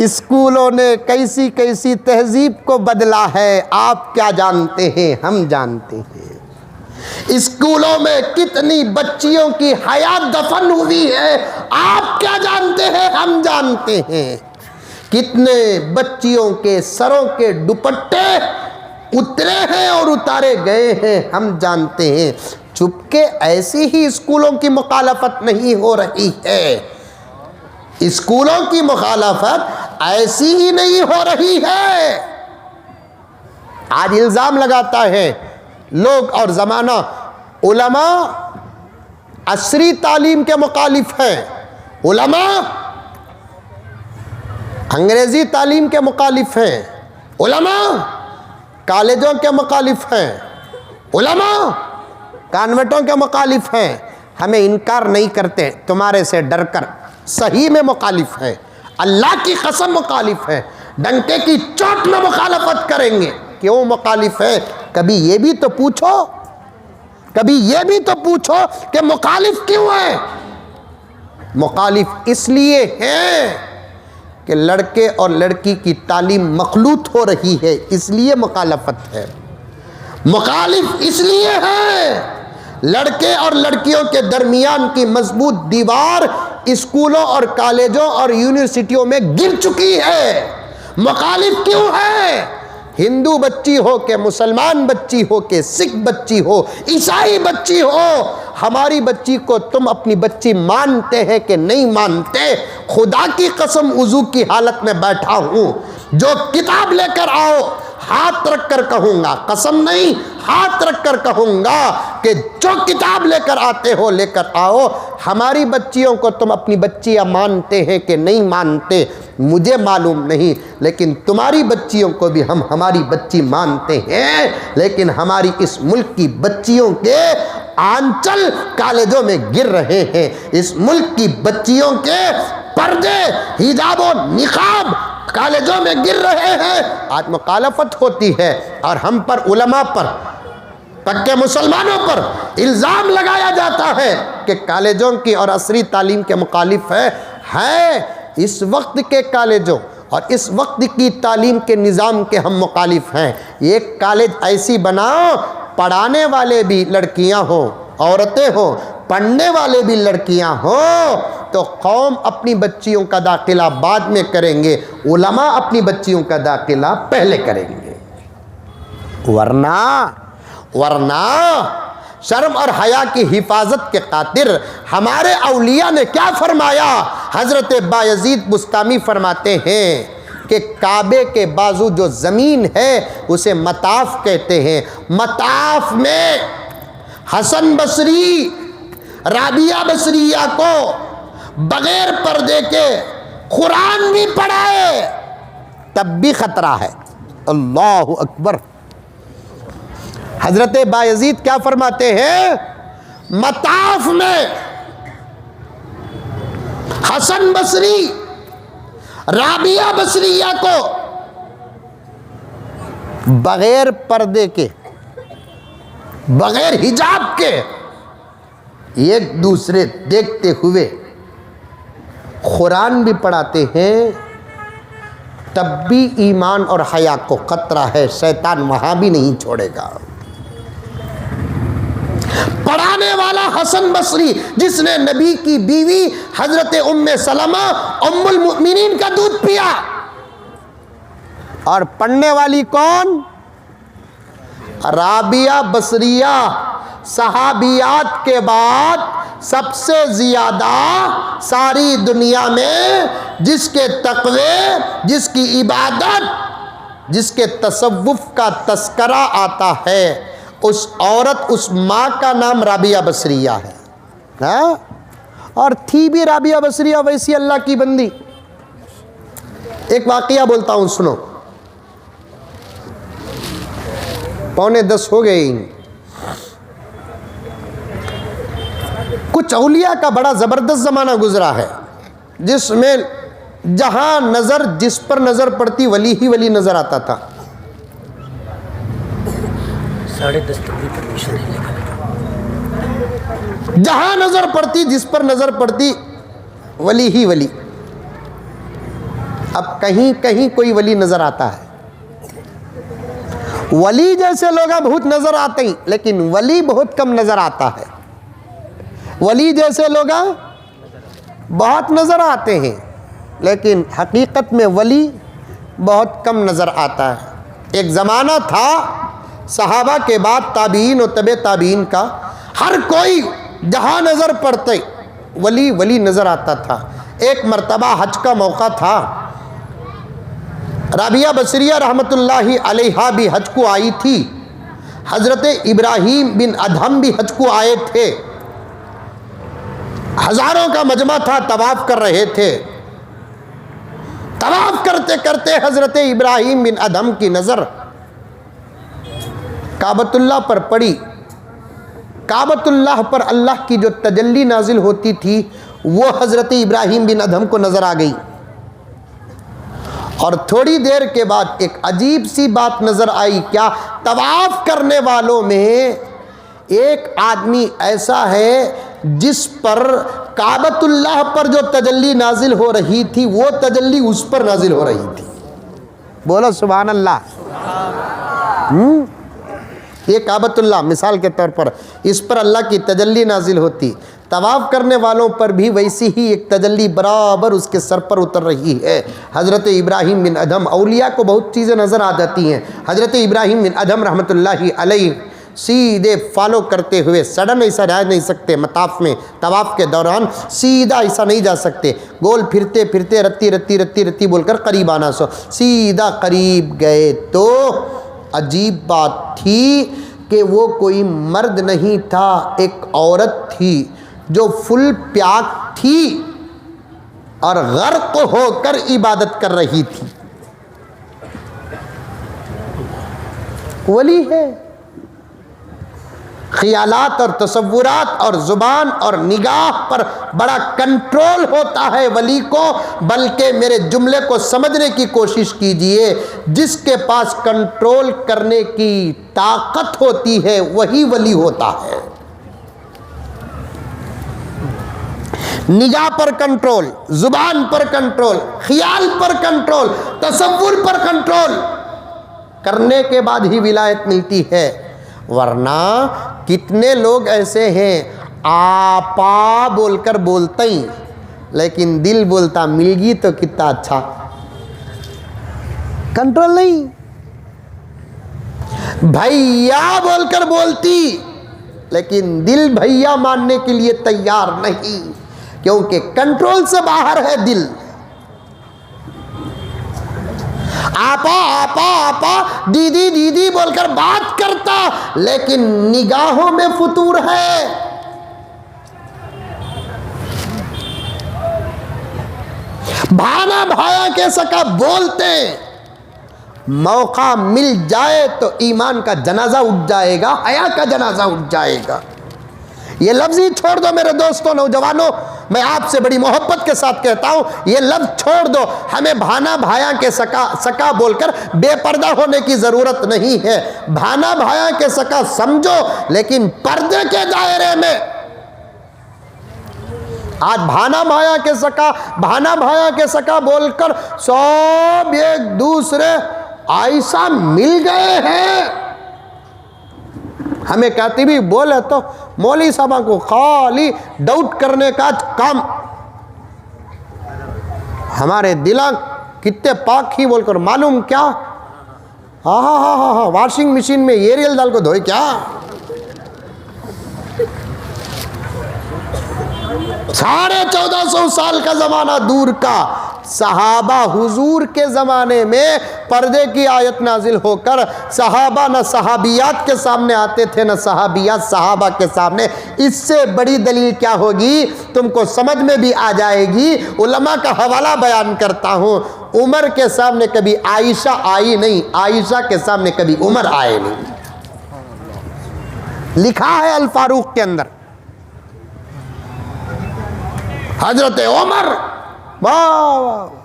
स्कूलों ने कैसी कैसी तहजीब को बदला है, आप क्या जानते हैं, हम जानते हैं। स्कूलों में कितनी बच्चियों की हयात दफन हुई है, आप क्या जानते हैं, हम जानते हैं। कितने बच्चियों के सरों के दुपट्टे उतरे हैं और उतारे गए हैं, हम जानते हैं। चुपके ऐसी ही स्कूलों की मुखालफत नहीं हो रही है। स्कूलों की मुखालफत ऐसी ही नहीं हो रही है। आज इल्ज़ाम लगाता है लोग और ज़माना, उलमा असरी तालीम के मुखालिफ हैं, उलमा अंग्रेज़ी तालीम के मुखालिफ हैं, उलमा कॉलेजों के मुखालिफ हैं, उलमा कॉन्वेंटों के मुखालिफ हैं। हमें इनकार नहीं करते, तुम्हारे से डर कर सही में मुखालिफ है, अल्लाह की कसम मुखालिफ है, डंके की चोट में मुखालफत करेंगे। क्यों मुखालिफ है? कभी ये भी तो पूछो, कभी ये भी तो पूछो कि मुखालिफ क्यों है? मुखालिफ इसलिए है कि लड़के और लड़की की तालीम मखलूत हो रही है, इसलिए मुखालफत है। मुखालिफ इसलिए है लड़के और लड़कियों के दरमियान की मजबूत दीवार स्कूलों और कॉलेजों और यूनिवर्सिटियों में गिर चुकी है। मुखालिफ क्यों है? हिंदू बच्ची हो के मुसलमान बच्ची हो के सिख बच्ची हो ईसाई बच्ची हो, हमारी बच्ची को तुम अपनी बच्ची मानते हैं कि नहीं मानते? खुदा की कसम वुजू की हालत में बैठा हूं, जो किताब लेकर आओ हाथ रख कर कहूंगा, कसम नहीं हाथ रख कर कहूंगा कि जो किताब लेकर आते हो लेकर आओ। हमारी बच्चियों को तुम अपनी बच्चियां मानते हैं कि नहीं मानते मुझे मालूम नहीं, लेकिन तुम्हारी बच्चियों को भी हम हमारी बच्ची मानते हैं। लेकिन हमारी इस मुल्क की बच्चियों के आंचल कॉलेजों में गिर रहे हैं, इस मुल्क की बच्चियों के पर्दे हिजाब और निकाब कॉलेजों में गिर रहे हैं। आज मुखालफत होती है और हम पर, उलमा पर, पक्के मुसलमानों पर इल्ज़ाम लगाया जाता है कि कॉलेजों की और असरी तालीम के मुखालिफ है। इस वक्त के कॉलेजों और इस वक्त की तालीम के निज़ाम के हम मुखालिफ हैं। एक कॉलेज ऐसी बनाओ पढ़ाने वाले भी लड़कियां हों, औरतें हों, पढ़ने वाले भी लड़कियां हों, तो कौम अपनी बच्चियों का दाखिला बाद में करेंगे, उलमा अपनी बच्चियों का दाखिला पहले करेंगे। वरना शर्म और हया की हिफाजत के खातिर हमारे औलिया ने क्या फरमाया? हज़रत बायज़ीद बुस्तामी फरमाते हैं कि काबे के बाजू जो ज़मीन है उसे मताफ़ कहते हैं। मताफ़ में हसन बसरी, राबिया बसरिया को बगैर पर्दे के कुरान भी पढ़ाए तब भी ख़तरा है। अल्लाहु अकबर। हज़रत बायज़ीद क्या फरमाते हैं? मताफ में हसन बसरी, राबिया बसरिया को बगैर पर्दे के, बगैर हिजाब के एक दूसरे देखते हुए कुरान भी पढ़ाते हैं, तब भी ईमान और हया को खतरा है, शैतान वहां भी नहीं छोड़ेगा। पढ़ाने वाला हसन बसरी जिसने नबी की बीवी हजरत उम्मे सलमा उम्मुल मुमिनीन का दूध पिया, और पढ़ने वाली कौन? राबिया बसरिया। सहाबियात के बाद सबसे ज़्यादा सारी दुनिया में जिसके तक़वे, जिसकी इबादत, जिसके तसव्वुफ़ का तस्करा आता है, उस औरत, उस माँ का नाम राबिया बसरिया है। हाँ? और थी भी राबिया बसरिया वैसी अल्लाह की बंदी। एक वाक़िया बोलता हूँ, सुनो। 9:45 हो गए। कुछ औलिया का बड़ा ज़बरदस्त ज़माना गुजरा है जिसमें जहाँ नज़र, जिस पर नज़र पड़ती वली ही वली नज़र आता था। 10:30 तक भी परमिशन नहीं लेकर, जहाँ नज़र पड़ती, जिस पर नज़र पड़ती वली ही वली। अब कहीं कहीं कोई वली नज़र आता है। वली जैसे लोग बहुत नज़र आते हैं, लेकिन वली बहुत कम नज़र आता है। वली जैसे लोग बहुत नज़र आते हैं, लेकिन हकीकत में वली बहुत कम नज़र आता है। एक ज़माना था सहाबा के बाद ताबीन और तबे ताबीन का, हर कोई जहाँ नज़र पड़ते वली वली नज़र आता था। एक मर्तबा हज का मौका था, राबिया बसरिया रहमतुल्लाहि अलैहा भी हज को आई थी, हज़रत इब्राहीम बिन अदहम भी हज को आए थे। हज़ारों का मजमा था, तवाफ़ कर रहे थे। तवाफ़ करते करते हज़रत इब्राहीम बिन अदहम की नज़र काबतुल्लाह पर पड़ी। काबतुल्लाह पर अल्लाह की जो तजल्ली नाजिल होती थी वो हज़रत इब्राहीम बिन अदहम को नज़र आ गई। और थोड़ी देर के बाद एक अजीब सी बात नज़र आई। क्या? तवाफ़ करने वालों में एक आदमी ऐसा है जिस पर काबतुल्लाह पर जो तजल्ली नाजिल हो रही थी वो तजल्ली उस पर नाजिल हो रही थी। बोलो सुभान अल्लाह। ये काबतुल्लाह मिसाल के तौर पर, इस पर अल्लाह की तजल्ली नाजिल होती, तवाफ़ करने वालों पर भी वैसी ही एक तजल्ली बराबर उसके सर पर उतर रही है। हज़रत इब्राहीम बिन अदहम, औलिया को बहुत चीज़ें नज़र आ जाती हैं। हज़रत इब्राहीम बिन अदहम रहमतुल्लाहि अलैहि सीधे फॉलो करते हुए, सडन ऐसा जा नहीं सकते, मताफ़ में तवाफ़ के दौरान सीधा ऐसा नहीं जा सकते, गोल फिरते फिरते रत्ती रत्ती रत्ती रत्ती बोलकर करीब आना। सीधा करीब गए तो अजीब बात थी कि वो कोई मर्द नहीं था, एक औरत थी जो फुल प्याक थी और गर्क होकर इबादत कर रही थी। वली है। ख़यालात और तसव्वुरात और ज़ुबान और निगाह पर बड़ा कंट्रोल होता है वली को। बल्कि मेरे जुमले को समझने की कोशिश कीजिए, जिसके पास कंट्रोल करने की ताकत होती है वही वली होता है। निगाह पर कंट्रोल, ज़ुबान पर कंट्रोल, ख़याल पर कंट्रोल, तसव्वुर पर कंट्रोल करने के बाद ही विलायत मिलती है। वरना कितने लोग ऐसे हैं आपा बोलकर बोलते ही, लेकिन दिल बोलता मिलगी तो कितना अच्छा, कंट्रोल नहीं। भैया बोलकर बोलती, लेकिन दिल भैया मानने के लिए तैयार नहीं, क्योंकि कंट्रोल से बाहर है दिल। आपा आपा आपा, दीदी दीदी बोलकर बात करता, लेकिन निगाहों में फुतूर है। भाना भाया के सका बोलते, मौका मिल जाए तो ईमान का जनाजा उठ जाएगा, हया का जनाजा उठ जाएगा। ये लफ्ज़ ही छोड़ दो मेरे दोस्तों, नौजवानों, मैं आपसे बड़ी मोहब्बत के साथ कहता हूँ, ये लफ्ज़ छोड़ दो। हमें भाना भाया के सका बोलकर बेपर्दा होने की ज़रूरत नहीं है। भाना भाया के सका समझो, लेकिन पर्दे के दायरे में। आज भाना भाया के सका बोलकर सब एक दूसरे ऐसा मिल गए हैं। हमें कहती भी बोले तो मौली साहबा को खाली डाउट करने का काम, हमारे दिला कितने पाक ही बोलकर मालूम क्या, हाँ, वॉशिंग मशीन में एरियल दाल को धोए क्या। 1450 साल का ज़माना दूर का, सहाबा हुजूर के ज़माने में पर्दे की आयत नाजिल होकर सहाबा न सहाबियात के सामने आते थे, न सहाबियात सहाबा के सामने। इससे बड़ी दलील क्या होगी, तुमको समझ में भी आ जाएगी। उलमा का हवाला बयान करता हूँ, उमर के सामने कभी आयशा आई नहीं, आयशा के सामने कभी उमर आए नहीं। लिखा है अल फारूक के अंदर, हजरत उमर, वाह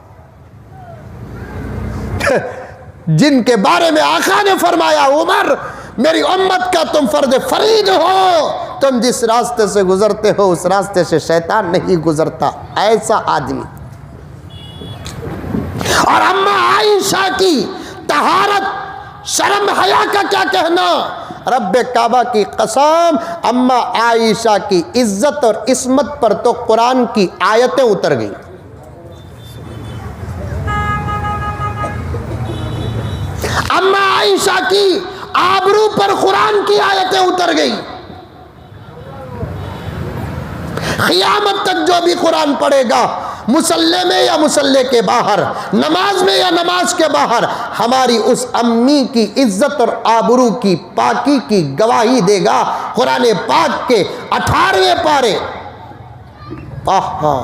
जिनके बारे में आका ने फरमाया, उमर मेरी उम्मत का तुम फर्द फरीद हो, तुम जिस रास्ते से गुजरते हो उस रास्ते से शैतान नहीं गुजरता, ऐसा आदमी। और अम्मा आयशा की तहारत, शर्म हया का क्या कहना, रब्बे काबा की कसम, अम्मा आयशा की इज्जत और इस्मत पर तो कुरान की आयतें उतर गई। अम्मा आयशा की आबरू पर कुरान की आयतें उतर गई। क़यामत तक जो भी कुरान पढ़ेगा मुसल्ले में या मुसल्ले के बाहर, नमाज में या नमाज के बाहर, हमारी उस अम्मी की इज्जत और आबरू की पाकी की गवाही देगा कुरान पाक के 18वें पारे। आहा,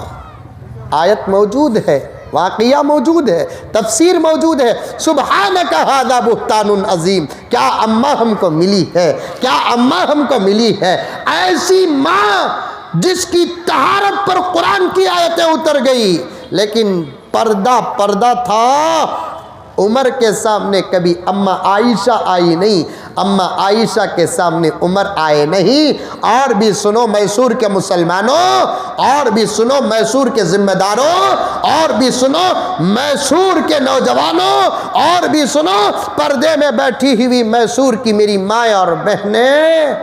आयत मौजूद है, वाक़िया मौजूद है, तफसीर मौजूद है। सुबहानक हाज़ा बुहतानुन अज़ीम। क्या अम्मा हमको मिली है, क्या अम्मा हमको मिली है, ऐसी माँ जिसकी तहारत पर कुरान की आयतें उतर गई, लेकिन पर्दा था। उमर के सामने कभी अम्मा आयशा आई नहीं, अम्मा आयशा के सामने उमर आए नहीं। और भी सुनो मैसूर के मुसलमानों, और भी सुनो मैसूर के जिम्मेदारों, और भी सुनो मैसूर के नौजवानों, और भी सुनो पर्दे में बैठी हुई मैसूर की मेरी माँ और बहनें।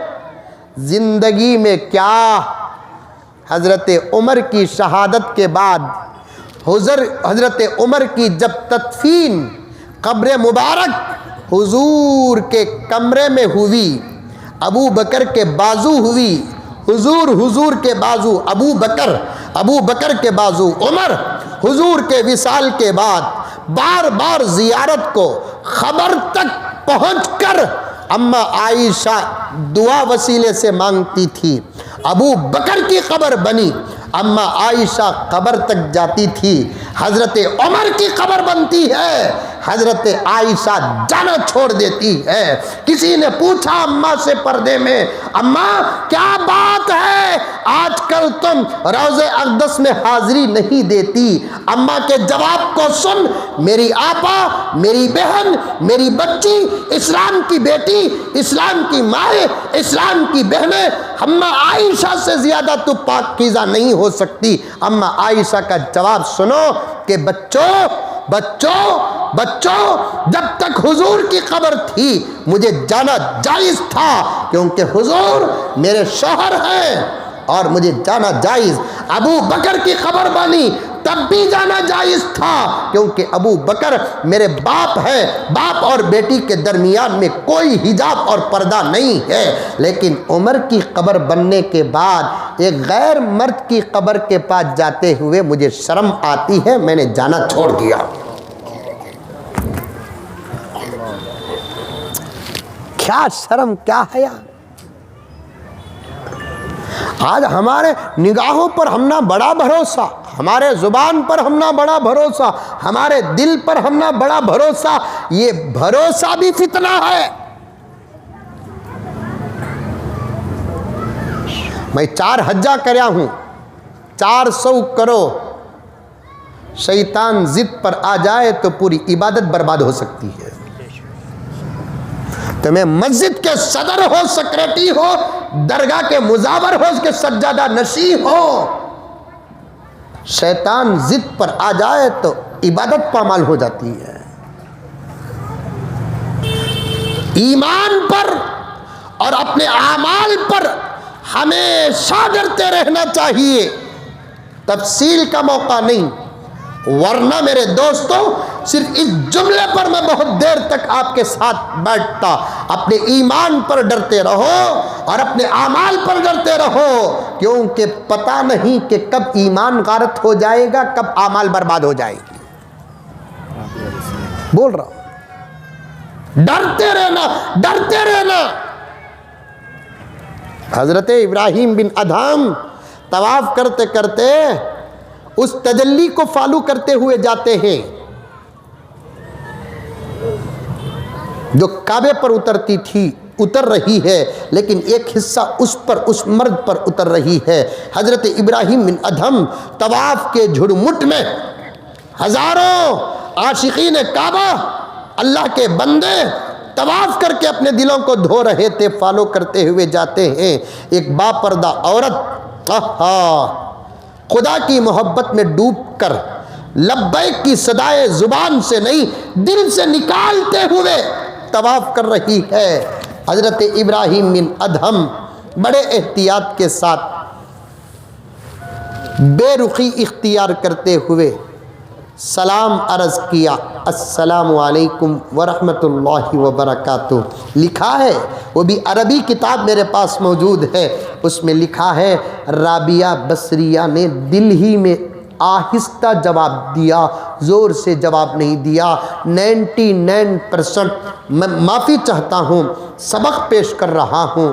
जिंदगी में क्या हज़रत उमर की शहादत के बाद हज़रत उमर की जब तदफीन कब्र मुबारक हुजूर के कमरे में हुई, अबू बकर के बाजू हुई, हुजूर के बाजू अबू बकर के बाजू उमर, हुजूर के विसाल के बाद बार बार ज़ियारत को खबर तक पहुंचकर अम्मा आयशा दुआ वसीले से मांगती थी। अबू बकर की कब्र बनी, अम्मा आयशा कब्र तक जाती थी। हज़रत उमर की कब्र बनती है, हज़रत आयशा जाना छोड़ देती है। किसी ने पूछा अम्मा से पर्दे में, अम्मा क्या बात है, आजकल तुम रोज़े अक़दस में हाज़िरी नहीं देती? अम्मा के जवाब को सुन, मेरी आपा, मेरी बहन, मेरी बच्ची, इस्लाम की बेटी, इस्लाम की माए, इस्लाम की बहनें, अम्मा आयशा से ज़्यादा तो पाकीज़ा नहीं हो सकती। अम्मा आयशा का जवाब सुनो कि बच्चों, जब तक हुजूर की कब्र थी मुझे जाना जायज़ था, क्योंकि हुजूर मेरे शौहर हैं और मुझे जाना जायज़। अबू बकर की कब्र बनी तब भी जाना जायज़ था, क्योंकि अबू बकर मेरे बाप है, बाप और बेटी के दरमियान में कोई हिजाब और पर्दा नहीं है। लेकिन उमर की कब्र बनने के बाद एक गैर मर्द की कब्र के पास जाते हुए मुझे शर्म आती है, मैंने जाना छोड़ दिया। क्या शर्म, क्या हया। आज हमारे निगाहों पर हमना बड़ा भरोसा, हमारे ज़ुबान पर हमना बड़ा भरोसा, हमारे दिल पर हमना बड़ा भरोसा। ये भरोसा भी फितना है। मैं 4 हज्जा करया हूँ, 400 करो। शैतान जिद पर आ जाए तो पूरी इबादत बर्बाद हो सकती है। तुम्हें मस्जिद के सदर हो, सेक्रेटरी हो, दरगाह के मुजावर हो, उसके सज्जादा नशी हो, शैतान जिद पर आ जाए तो इबादत पामाल हो जाती है। ईमान पर और अपने आमाल पर हमेशा डरते रहना चाहिए, तफसील का मौका नहीं। वरना मेरे दोस्तों, सिर्फ इस जुमले पर मैं बहुत देर तक आपके साथ बैठता। अपने ईमान पर डरते रहो और अपने आमाल पर डरते रहो, क्योंकि पता नहीं कि कब ईमान गारत हो जाएगा, कब आमाल बर्बाद हो जाएगी। बोल रहा हूं, डरते रहना, डरते रहना। हजरत इब्राहिम बिन अदहम तवाफ करते करते उस तजल्ली को फॉलो करते हुए जाते हैं जो काबे पर उतरती थी, उतर रही है, लेकिन एक हिस्सा उस पर, उस मर्द पर उतर रही है। हजरत इब्राहिम बिन अदहम तवाफ के झुरमुट में हजारों आशिकीन काबा, अल्लाह के बंदे तवाफ करके अपने दिलों को धो रहे थे, फॉलो करते हुए जाते हैं। एक बापर्दा औरत खुदा की मोहब्बत में डूबकर लब्बैक की सदाए जुबान से नहीं, दिल से निकालते हुए तवाफ कर रही है। हजरत इब्राहिम बिन अदहम बड़े एहतियात के साथ बेरुखी इख्तियार करते हुए सलाम अर्ज़ किया, अस्सलामु अलैकुम वरहमतुल्लाहि वबरकातुहू। लिखा है, वो भी अरबी किताब मेरे पास मौजूद है, उसमें लिखा है राबिया बसरिया ने दिल ही में आहिस्ता जवाब दिया, ज़ोर से जवाब नहीं दिया। 99% मैं माफ़ी चाहता हूँ, सबक पेश कर रहा हूँ,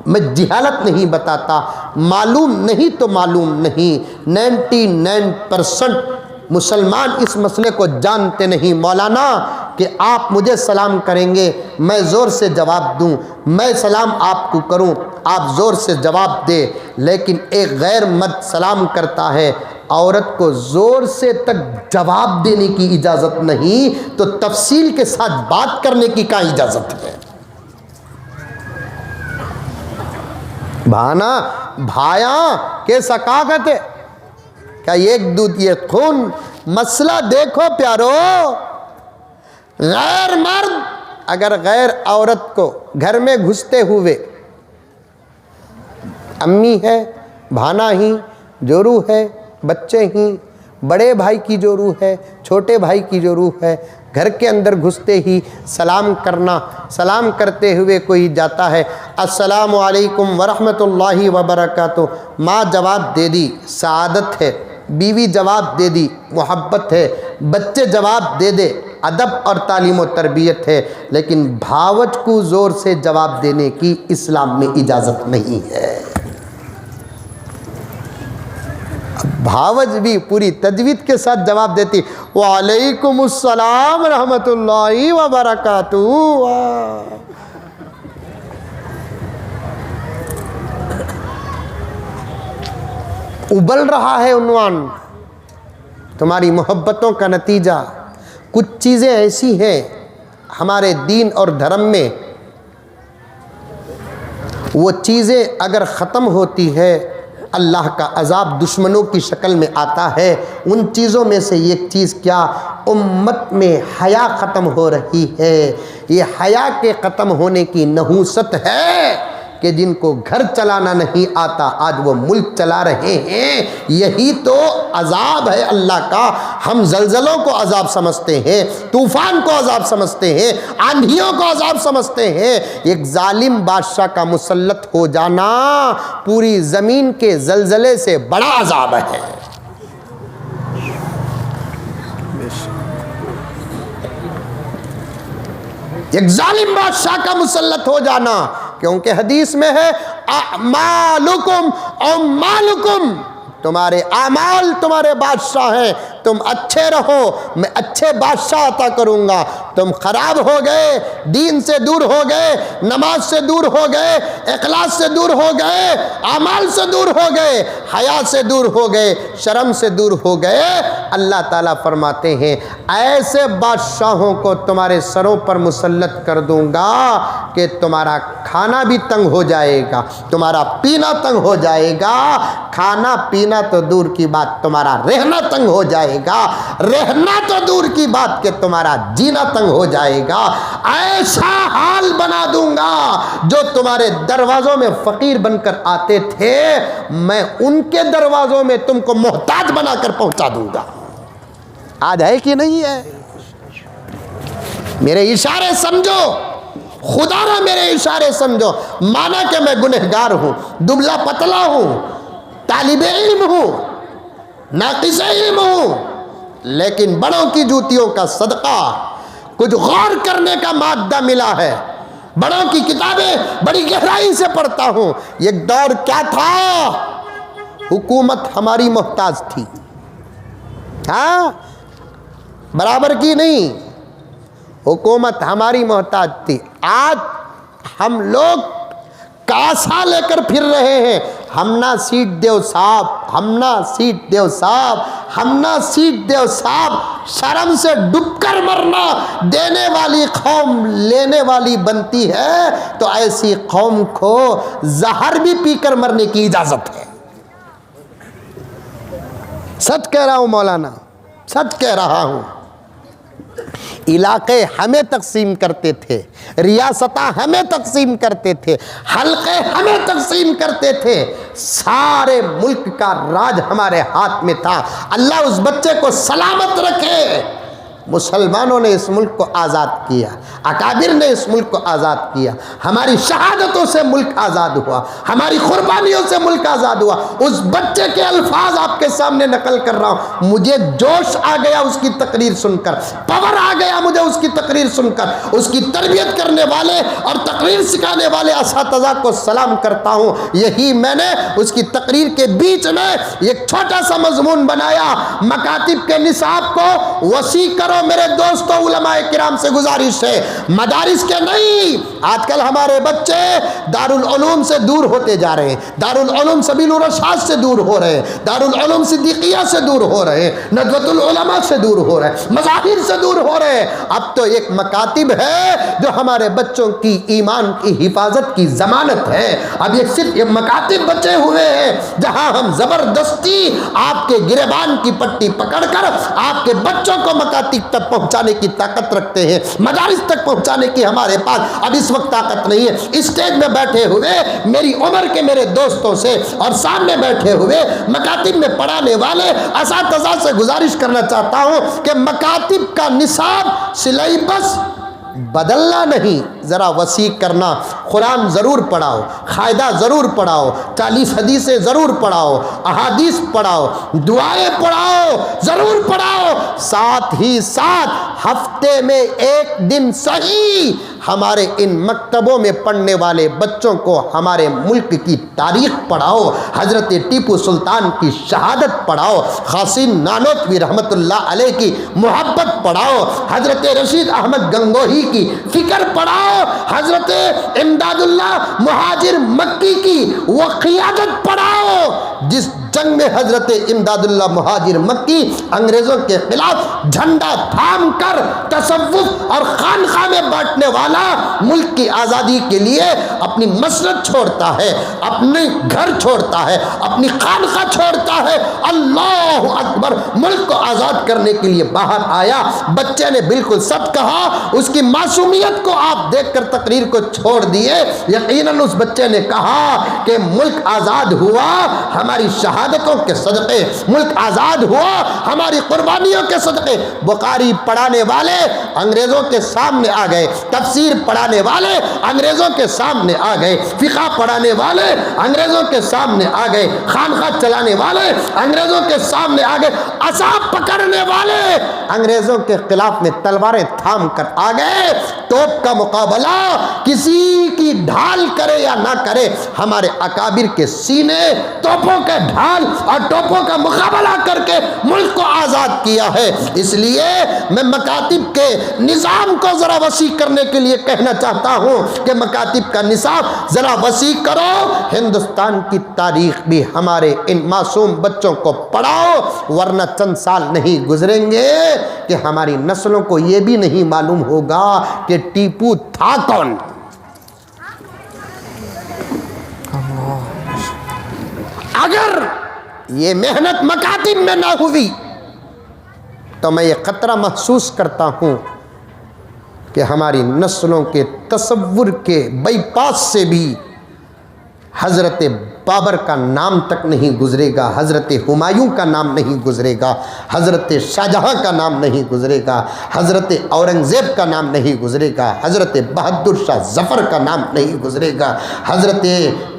मैं जिहालत नहीं बताता, मालूम नहीं तो मालूम नहीं। 99% मुसलमान इस मसले को जानते नहीं मौलाना कि आप मुझे सलाम करेंगे, मैं ज़ोर से जवाब दूं, मैं सलाम आपको करूं, आप ज़ोर से जवाब दे। लेकिन एक गैर मर्द सलाम करता है, औरत को ज़ोर से तक जवाब देने की इजाज़त नहीं, तो तफसील के साथ बात करने की क्या इजाज़त है? भाना भाया के सकागत है क्या एक दूध ये खून? मसला देखो प्यारो, गैर मर्द अगर गैर औरत को घर में घुसते हुए अम्मी है, भाना ही, जोरू है, बच्चे ही, बड़े भाई की जोरू है, छोटे भाई की जोरू है, घर के अंदर घुसते ही सलाम करना, सलाम करते हुए कोई जाता है अस्सलामु अलैकुम वरहमतुल्लाहि वबरकातुहू, माँ जवाब दे दी, सआदत है, बीवी जवाब दे दी, मोहब्बत है, बच्चे जवाब दे दे, अदब और तालीम व तरबियत है। लेकिन भावज को ज़ोर से जवाब देने की इस्लाम में इजाज़त नहीं है। भावज भी पूरी तजवीद के साथ जवाब देती, वालेकुमुस्सलाम रहमतुल्लाहि व बरकातुहू। उबल रहा है उन्वान, तुम्हारी मोहब्बतों का नतीजा। कुछ चीज़ें ऐसी हैं हमारे दीन और धर्म में, वो चीज़ें अगर ख़त्म होती है अल्लाह का अज़ाब दुश्मनों की शक्ल में आता है। उन चीज़ों में से एक चीज़ क्या? उम्मत में हया ख़त्म हो रही है। ये हया के ख़त्म होने की नहूसत है कि जिनको घर चलाना नहीं आता आज वो मुल्क चला रहे हैं। यही तो अज़ाब है अल्लाह का। हम ज़लज़लों को अज़ाब समझते हैं, तूफ़ान को अज़ाब समझते हैं, आंधियों को अज़ाब समझते हैं। एक जालिम बादशाह का मुसल्लत हो जाना पूरी ज़मीन के ज़लज़ले से बड़ा अज़ाब है। एक जालिम बादशाह का मुसल्लत हो जाना, क्योंकि हदीस में है अमालुकुम अमालुकुम, तुम्हारे आमाल तुम्हारे बादशाह हैं। तुम अच्छे रहो, मैं अच्छे बादशाह अता करूँगा। तुम ख़राब हो गए, दीन से दूर हो गए, नमाज से दूर हो गए, इखलास से दूर हो गए, आमाल से दूर हो गए, हया से दूर हो गए, शर्म से दूर हो गए, अल्लाह ताला फरमाते हैं ऐसे बादशाहों को तुम्हारे सरों पर मुसल्लत कर दूँगा कि तुम्हारा खाना भी तंग हो जाएगा, तुम्हारा पीना तंग हो जाएगा। खाना पीना तो दूर की बात, तुम्हारा रहना तंग हो जाएगा। रहना तो दूर की बात कि तुम्हारा जीना तंग हो जाएगा। ऐसा हाल बना दूंगा जो तुम्हारे दरवाज़ों में फ़कीर बनकर आते थे, मैं उनके दरवाज़ों में तुमको मोहताज बनाकर पहुंचा दूंगा। आज है कि नहीं है? मेरे इशारे समझो, खुदा ना मेरे इशारे समझो। माना कि मैं गुनहगार हूँ, दुबला पतला हूँ, तालिबे इल्म हूँ, नाक़िस इल्म हूँ, लेकिन बड़ों की जूतियों का सदका कुछ गौर करने का मादा मिला है। बड़ों की किताबें बड़ी गहराई से पढ़ता हूँ। एक दौर क्या था, हुकूमत हमारी मोहताज थी, हाँ बराबर की नहीं, हुकूमत हमारी मोहताज थी। आज हम लोग कासा लेकर फिर रहे हैं, हमना सीट देव साहब, हमना सीट देव साहब, हमना सीट देव साहब। शर्म से डूबकर मरना देने वाली कौम लेने वाली बनती है, तो ऐसी कौम को जहर भी पीकर मरने की इजाज़त है। सच कह रहा हूँ मौलाना, सच कह रहा हूँ। इलाके हमें तकसीम करते थे, रियासता हमें तकसीम करते थे, हल्के हमें तकसीम करते थे, सारे मुल्क का राज हमारे हाथ में था। अल्लाह उस बच्चे को सलामत रखे मुसलमानों ने इस मुल्क को आज़ाद किया, अकाबिर ने इस मुल्क को आज़ाद किया, हमारी शहादतों से मुल्क आज़ाद हुआ, हमारी कुर्बानियों से मुल्क आज़ाद हुआ। उस बच्चे के अल्फाज आपके सामने नकल कर रहा हूँ। मुझे जोश आ गया उसकी तकरीर सुनकर, पावर आ गया मुझे उसकी तकरीर सुनकर। उसकी तरबियत करने वाले और तकरीर सिखाने वाले असातिज़ा को सलाम करता हूँ। यही मैंने उसकी तकरीर के बीच में एक छोटा सा मजमून बनाया, मकातिब के निसाब को वसी करो मेरे दोस्तों। उलमाए किराम से गुजारिश है, मदारिस के नहीं। आजकल हमारे बच्चे दारुल उलूम से दूर होते जा रहे हैं, दारुल उलूम सबीलुर रशाद से दूर हो रहे हैं, दारुल उलूम सिद्दीकिया से दूर हो रहे हैं, नदवतुल उलमा से दूर हो रहे हैं, मज़ाहिर से दूर हो रहे हैं। अब तो एक मकातिब है जो हमारे बच्चों की ईमान की हिफाजत की जमानत है। अब ये सिर्फ ये मकातिब बचे हुए हैं जहां हम जबरदस्ती आपके गिरेबान की पट्टी पकड़कर आपके बच्चों को मकातिब तक पहुंचाने की ताकत रखते हैं, मदारिस तक पहुंचाने की हमारे पास अब इस वक्त ताकत नहीं है। स्टेज में बैठे हुए मेरी उम्र के मेरे दोस्तों से और सामने बैठे हुए मकातिब में पढ़ाने वाले असातिज़ा से गुजारिश करना चाहता हूं कि मकातिब का निसाब सिलेबस बदलना नहीं, ज़रा वसी करना। कुरान ज़रूर पढ़ाओ, कायदा ज़रूर पढ़ाओ, 40 हदीसें ज़रूर पढ़ाओ, अहादीस पढ़ाओ, दुआएं पढ़ाओ, ज़रूर पढ़ाओ। साथ ही साथ हफ्ते में एक दिन सही हमारे इन मकतबों में पढ़ने वाले बच्चों को हमारे मुल्क की तारीख़ पढ़ाओ, हज़रत टीपू सुल्तान की शहादत पढ़ाओ, क़ासिम नानोतवी रहमतुल्लाह अलैह की मोहब्बत पढ़ाओ, हज़रत रशीद अहमद गंगोही की फ़िक्र पढ़ाओ, हज़रत इमदादुल्लाह मुहाजिर मक्की की वो क़ियादत पढ़ाओ जिस जंग में हज़रत इमदादुल्लाह मुहाजिर मक्की अंग्रेज़ों के खिलाफ झंडा थाम कर तसव्वुफ़ और खानखा में बांटने वाला मुल्क की आज़ादी के लिए अपनी मसरत छोड़ता है, अपने घर छोड़ता है, अपनी खानखा छोड़ता है, अल्लाह अकबर, मुल्क को आज़ाद करने के लिए बाहर आया। बच्चे ने बिल्कुल सच कहा, उसकी मासूमियत को आप देखकर तकरीर को छोड़ दिए। यकीनन उस बच्चे ने कहा कि मुल्क आज़ाद हुआ हमारी शहादतों के सदक़े, मुल्क आज़ाद हुआ हमारी कुर्बानियों के सदक़े। बुखारी पढ़ाने वाले अंग्रेज़ों के सामने आ गए, तफसीर पढ़ाने वाले अंग्रेज़ों के सामने आ गए, फ़िक़ा पढ़ाने वाले अंग्रेज़ों के सामने आ गए, खानखा चलाने वाले अंग्रेज़ों के सामने आ गए, असाब पकड़ने वाले अंग्रेज़ों के खिलाफ में तलवारें थाम कर आ गए। तोप का मुकाबला किसी की ढाल करे या ना करे, हमारे अकाबिर के सीने तोपों के ढाल और टोपों का मुकाबला करके मुल्क को आज़ाद किया है। इसलिए मैं मकातिब के निज़ाम को ज़रा वसी करने के लिए कहना चाहता हूँ कि मकातिब का निसाब ज़रा वसी करो। हिंदुस्तान की तारीख़ भी हमारे इन मासूम बच्चों को पढ़ाओ, वरना चंद साल नहीं गुजरेंगे कि हमारी नस्लों को ये भी नहीं मालूम होगा कि टीपू था कौन। अगर ये मेहनत मकातिब में ना हुई तो मैं ये ख़तरा महसूस करता हूँ कि हमारी नस्लों के तसव्वुर के बाईपास से भी हज़रत बाबर का नाम तक नहीं गुज़रेगा, हज़रत हुमायूं का नाम नहीं गुज़रेगा, हज़रत शाहजहाँ का नाम नहीं गुज़रेगा, हज़रत औरंगज़ेब का नाम नहीं गुज़रेगा, हज़रत बहादुर शाह ज़फ़र का नाम नहीं गुज़रेगा, हज़रत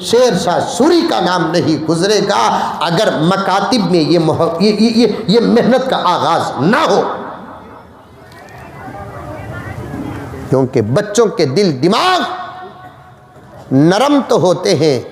शेर शाह सूरी का नाम नहीं गुज़रेगा, अगर मकातिब में ये मेहनत का आगाज़ ना हो। क्योंकि बच्चों के दिल दिमाग नरम तो होते हैं,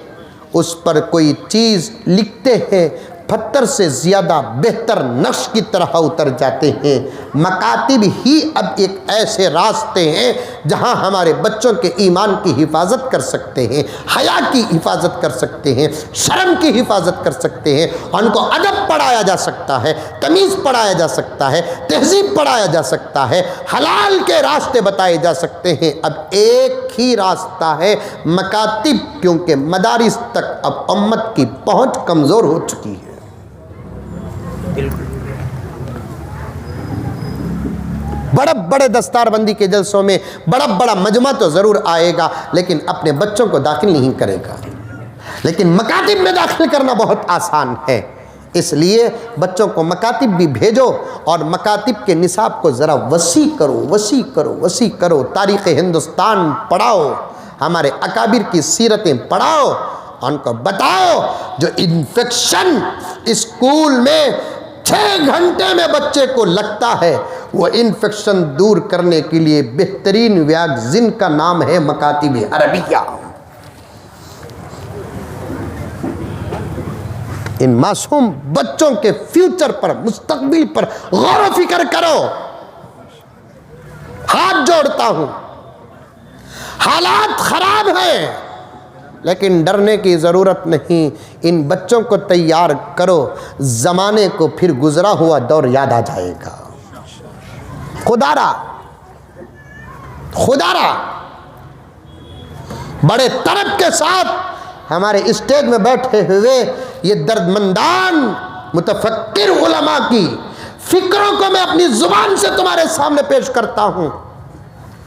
उस पर कोई चीज़ लिखते हैं पत्थर से ज़्यादा बेहतर नक्श की तरह उतर जाते हैं। मकातिब ही अब एक ऐसे रास्ते हैं जहां हमारे बच्चों के ईमान की हिफाजत कर सकते हैं, हया की हिफाजत कर सकते हैं, शर्म की हिफाजत कर सकते हैं, उनको अदब पढ़ाया जा सकता है, तमीज़ पढ़ाया जा सकता है, तहज़ीब पढ़ाया जा सकता है, हलाल के रास्ते बताए जा सकते हैं। अब एक ही रास्ता है मकातिब, क्योंकि मदारिस तक अब उम्मत की पहुँच कमज़ोर हो चुकी है। बड़े बड़े दस्तारबंदी के जलसों में बड़ा बड़ा मजमा तो ज़रूर आएगा, लेकिन अपने बच्चों को दाखिल नहीं करेगा। लेकिन मकातिब में दाखिल करना बहुत आसान है। इसलिए बच्चों को मकातिब भी भेजो और मकातिब के निसाब को ज़रा वसी करो, वसी करो, वसी करो। तारीख़ हिंदुस्तान पढ़ाओ, हमारे अकाबिर की सीरतें पढ़ाओ, उनको बताओ जो इन्फेक्शन स्कूल में 6 घंटे में बच्चे को लगता है, वो इन्फेक्शन दूर करने के लिए बेहतरीन वैक्सीन का नाम है मकातिब अरबिया। इन मासूम बच्चों के फ्यूचर पर, मुस्तकबिल पर गौर व फिक्र करो। हाथ जोड़ता हूं, हालात खराब हैं, लेकिन डरने की ज़रूरत नहीं। इन बच्चों को तैयार करो, ज़माने को फिर गुजरा हुआ दौर याद आ जाएगा। खुदारा खुदारा बड़े तड़प के साथ हमारे स्टेज में बैठे हुए ये दर्दमंदान मुतफक्किर उलमा की फिक्रों को मैं अपनी ज़ुबान से तुम्हारे सामने पेश करता हूँ।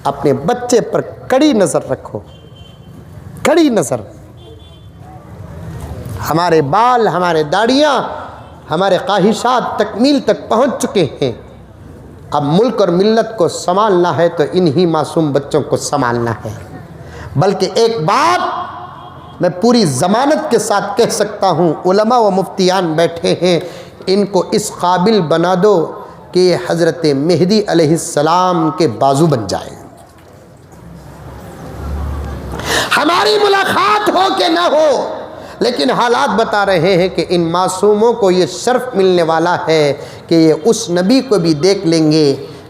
अपने बच्चे पर कड़ी नज़र रखो, कड़ी नज़र। हमारे बाल, हमारे दाढ़ियाँ, हमारे ख्वाहिशात तकमील तक पहुँच चुके हैं। अब मुल्क और मिल्लत को संभालना है तो इन्हीं मासूम बच्चों को संभालना है। बल्कि एक बात मैं पूरी ज़मानत के साथ कह सकता हूँ, उलमा व मुफ्तियान बैठे हैं, इनको इस काबिल बना दो कि ये हज़रत मेहदी अलैहिस्सलाम के बाजू बन जाए। हमारी मुलाकात हो कि ना हो, लेकिन हालात बता रहे हैं कि इन मासूमों को ये शर्फ मिलने वाला है कि ये उस नबी को भी देख लेंगे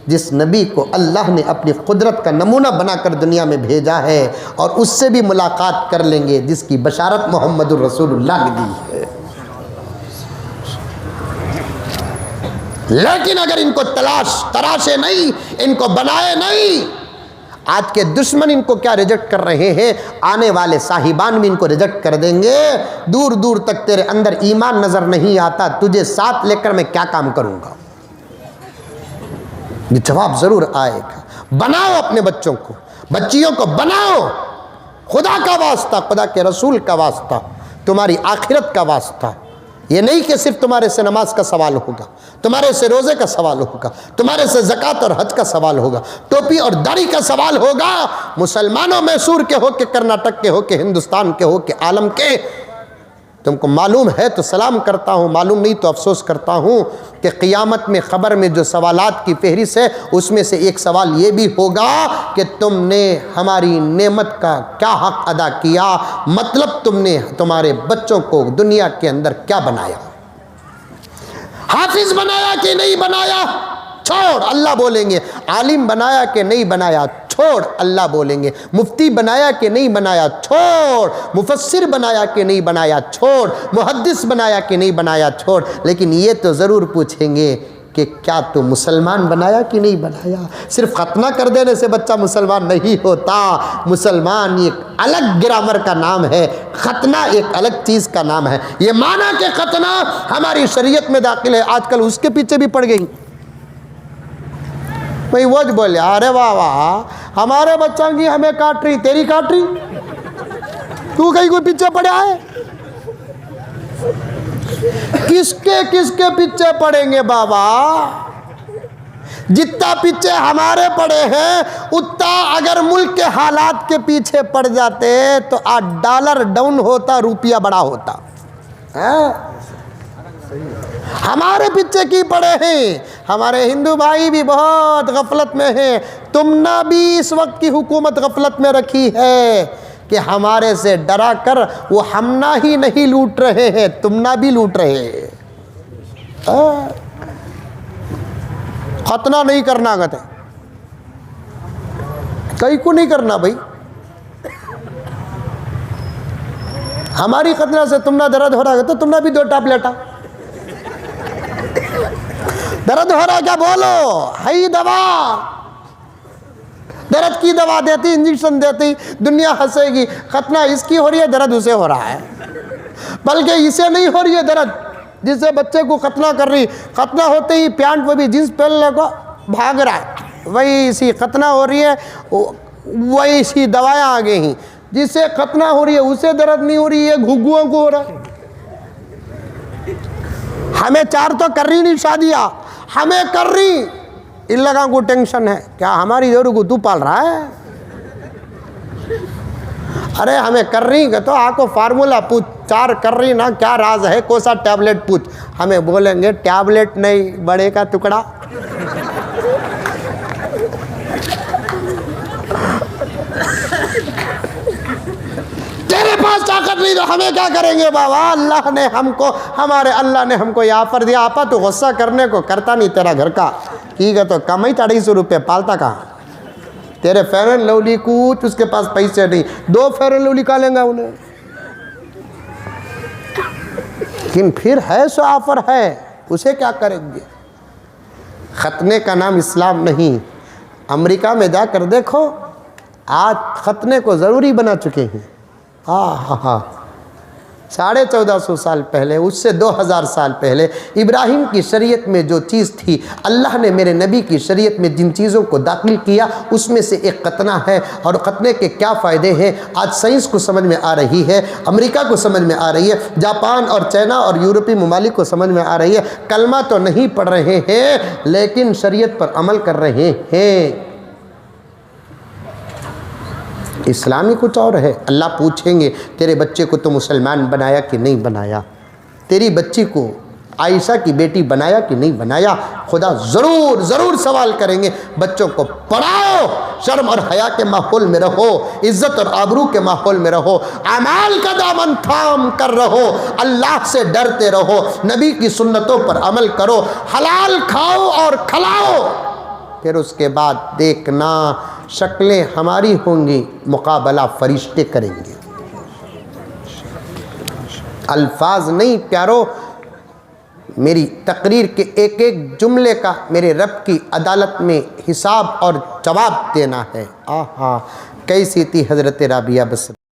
जिस नबी को अल्लाह ने अपनी कुदरत का नमूना बनाकर दुनिया में भेजा है, और उससे भी मुलाकात कर लेंगे जिसकी बशारत मोहम्मदुर रसूलुल्लाह ने दी है। लेकिन अगर इनको तराशे नहीं, इनको बनाए नहीं, आज के दुश्मन इनको क्या रिजेक्ट कर रहे हैं, आने वाले साहिबान भी इनको रिजेक्ट कर देंगे। दूर दूर तक तेरे अंदर ईमान नज़र नहीं आता, तुझे साथ लेकर मैं क्या काम करूँगा, ये जवाब ज़रूर आएगा। बनाओ अपने बच्चों को, बच्चियों को बनाओ, खुदा का वास्ता, खुदा के रसूल का वास्ता, तुम्हारी आखिरत का वास्ता। ये नहीं कि सिर्फ तुम्हारे से नमाज का सवाल होगा, तुम्हारे से रोज़े का सवाल होगा, तुम्हारे से ज़कात और हज का सवाल होगा, टोपी और दाढ़ी का सवाल होगा। मुसलमानों मैसूर के हो के, कर्नाटक के हो के, हिंदुस्तान के हो के, आलम के, तुमको मालूम है तो सलाम करता हूँ, मालूम नहीं तो अफसोस करता हूँ कि क़ियामत में ख़बर में जो सवालात की फहरिस्त है उसमें से एक सवाल ये भी होगा कि तुमने हमारी नेमत का क्या हक़ अदा किया, मतलब तुमने तुम्हारे बच्चों को दुनिया के अंदर क्या बनाया, हाफिज़ बनाया कि नहीं बनाया, छोड़, अल्लाह बोलेंगे। आलिम बनाया कि नहीं बनाया, छोड़, अल्लाह बोलेंगे। मुफ्ती बनाया कि नहीं बनाया, छोड़। मुफस्सिर बनाया कि नहीं बनाया, छोड़। मुहद्दिस बनाया कि नहीं बनाया, छोड़। लेकिन ये तो ज़रूर पूछेंगे कि क्या तू मुसलमान बनाया कि नहीं बनाया। सिर्फ खतना कर देने से बच्चा मुसलमान नहीं होता। मुसलमान एक अलग ग्रामर का नाम है, खतना एक अलग चीज़ का नाम है। ये माना कि खतना हमारी शरीयत में दाखिल है, आजकल उसके पीछे भी पड़ गई। भाई वो बोले, अरे वाह वाह, हमारे बच्चों की हमें काट रही, तेरी काट रही, तू कहीं कोई पीछे पड़ा है। किसके किसके पीछे पड़ेंगे बाबा, जितना पीछे हमारे पड़े हैं उतना अगर मुल्क के हालात के पीछे पड़ जाते तो आज डॉलर डाउन होता, रुपया बड़ा होता है। हमारे पीछे की पड़े हैं, हमारे हिंदू भाई भी बहुत गफलत में हैं। तुमने भी इस वक्त की हुकूमत गफलत में रखी है कि हमारे से डरा कर वो हमना ही नहीं लूट रहे हैं, तुमना भी लूट रहे हैं। खतना नहीं करना कहते, कहीं को नहीं करना भाई। हमारी खतना से तुमना दर्द हो रहा है तो तुमना भी 2 टैबलेट दर्द हो रहा, क्या बोलो, है दवा, दर्द की दवा देती, इंजेक्शन देती, दुनिया हंसेगी। खतना इसकी हो रही है, दर्द उसे हो रहा है, बल्कि इसे नहीं हो रही है दर्द जिससे बच्चे को खतना कर रही। खतना होते ही पैंट पर भी जींस पहनने को भाग रहा है, वही इसी खतना हो रही है, वही इसी दवाएं आ गई हैं। जिससे खतना हो रही है उसे दर्द नहीं हो रही है, घुग्गुओं को हो रहा है। हमें 4 तो कर रही नहीं शादियाँ, हमें कर रही इन लोगों को टेंशन है, क्या हमारी जोरू को तू पाल रहा है? अरे हमें कर रही तो आको फार्मूला पूछ, 4 कर रही ना, क्या राज है, कौन सा टैबलेट पूछ। हमें बोलेंगे टैबलेट नहीं, बड़े का टुकड़ा। तेरे पास ताकत नहीं तो हमें क्या करेंगे बाबा? अल्लाह ने हमको, हमारे अल्लाह ने हमको ये ऑफर दिया, आपा तो गुस्सा करने को करता नहीं, तेरा घर का ठीक है तो कम ही 250 रुपये, पालता कहाँ? तेरे फेयर एंड लवली कुछ उसके पास पैसे नहीं, 2 फेयर एंड लवली का लेंगे उन्हें। लेकिन फिर है सो ऑफर है, उसे क्या करेंगे? खतने का नाम इस्लाम नहीं। अमेरिका में जाकर देखो, आज खतने को ज़रूरी बना चुके हैं। हाँ 1450 साल पहले, उससे 2000 साल पहले इब्राहिम की शरीयत में जो चीज़ थी, अल्लाह ने मेरे नबी की शरीयत में जिन चीज़ों को दाखिल किया उसमें से एक खतना है। और खतने के क्या फ़ायदे हैं आज साइंस को समझ में आ रही है, अमेरिका को समझ में आ रही है, जापान और चाइना और यूरोपीय ममालिक को समझ में आ रही है। कलमा तो नहीं पढ़ रहे हैं लेकिन शरीयत पर अमल कर रहे हैं। इस्लामी कुछ और है। अल्लाह पूछेंगे तेरे बच्चे को तो मुसलमान बनाया कि नहीं बनाया, तेरी बच्ची को आयशा की बेटी बनाया कि नहीं बनाया। खुदा ज़रूर ज़रूर सवाल करेंगे। बच्चों को पढ़ाओ, शर्म और हया के माहौल में रहो, इज़्ज़त और आबरू के माहौल में रहो, अमाल का दामन थाम कर रहो, अल्लाह से डरते रहो, नबी की सुन्नतों पर अमल करो, हलाल खाओ और खिलाओ। फिर उसके बाद देखना शक्लें हमारी होंगी, मुकाबला फरिश्ते करेंगे। अल्फाज नहीं प्यारो, मेरी तकरीर के एक एक जुमले का मेरे रब की अदालत में हिसाब और जवाब देना है। आहा कैसी थी हज़रत राबिया बसरी।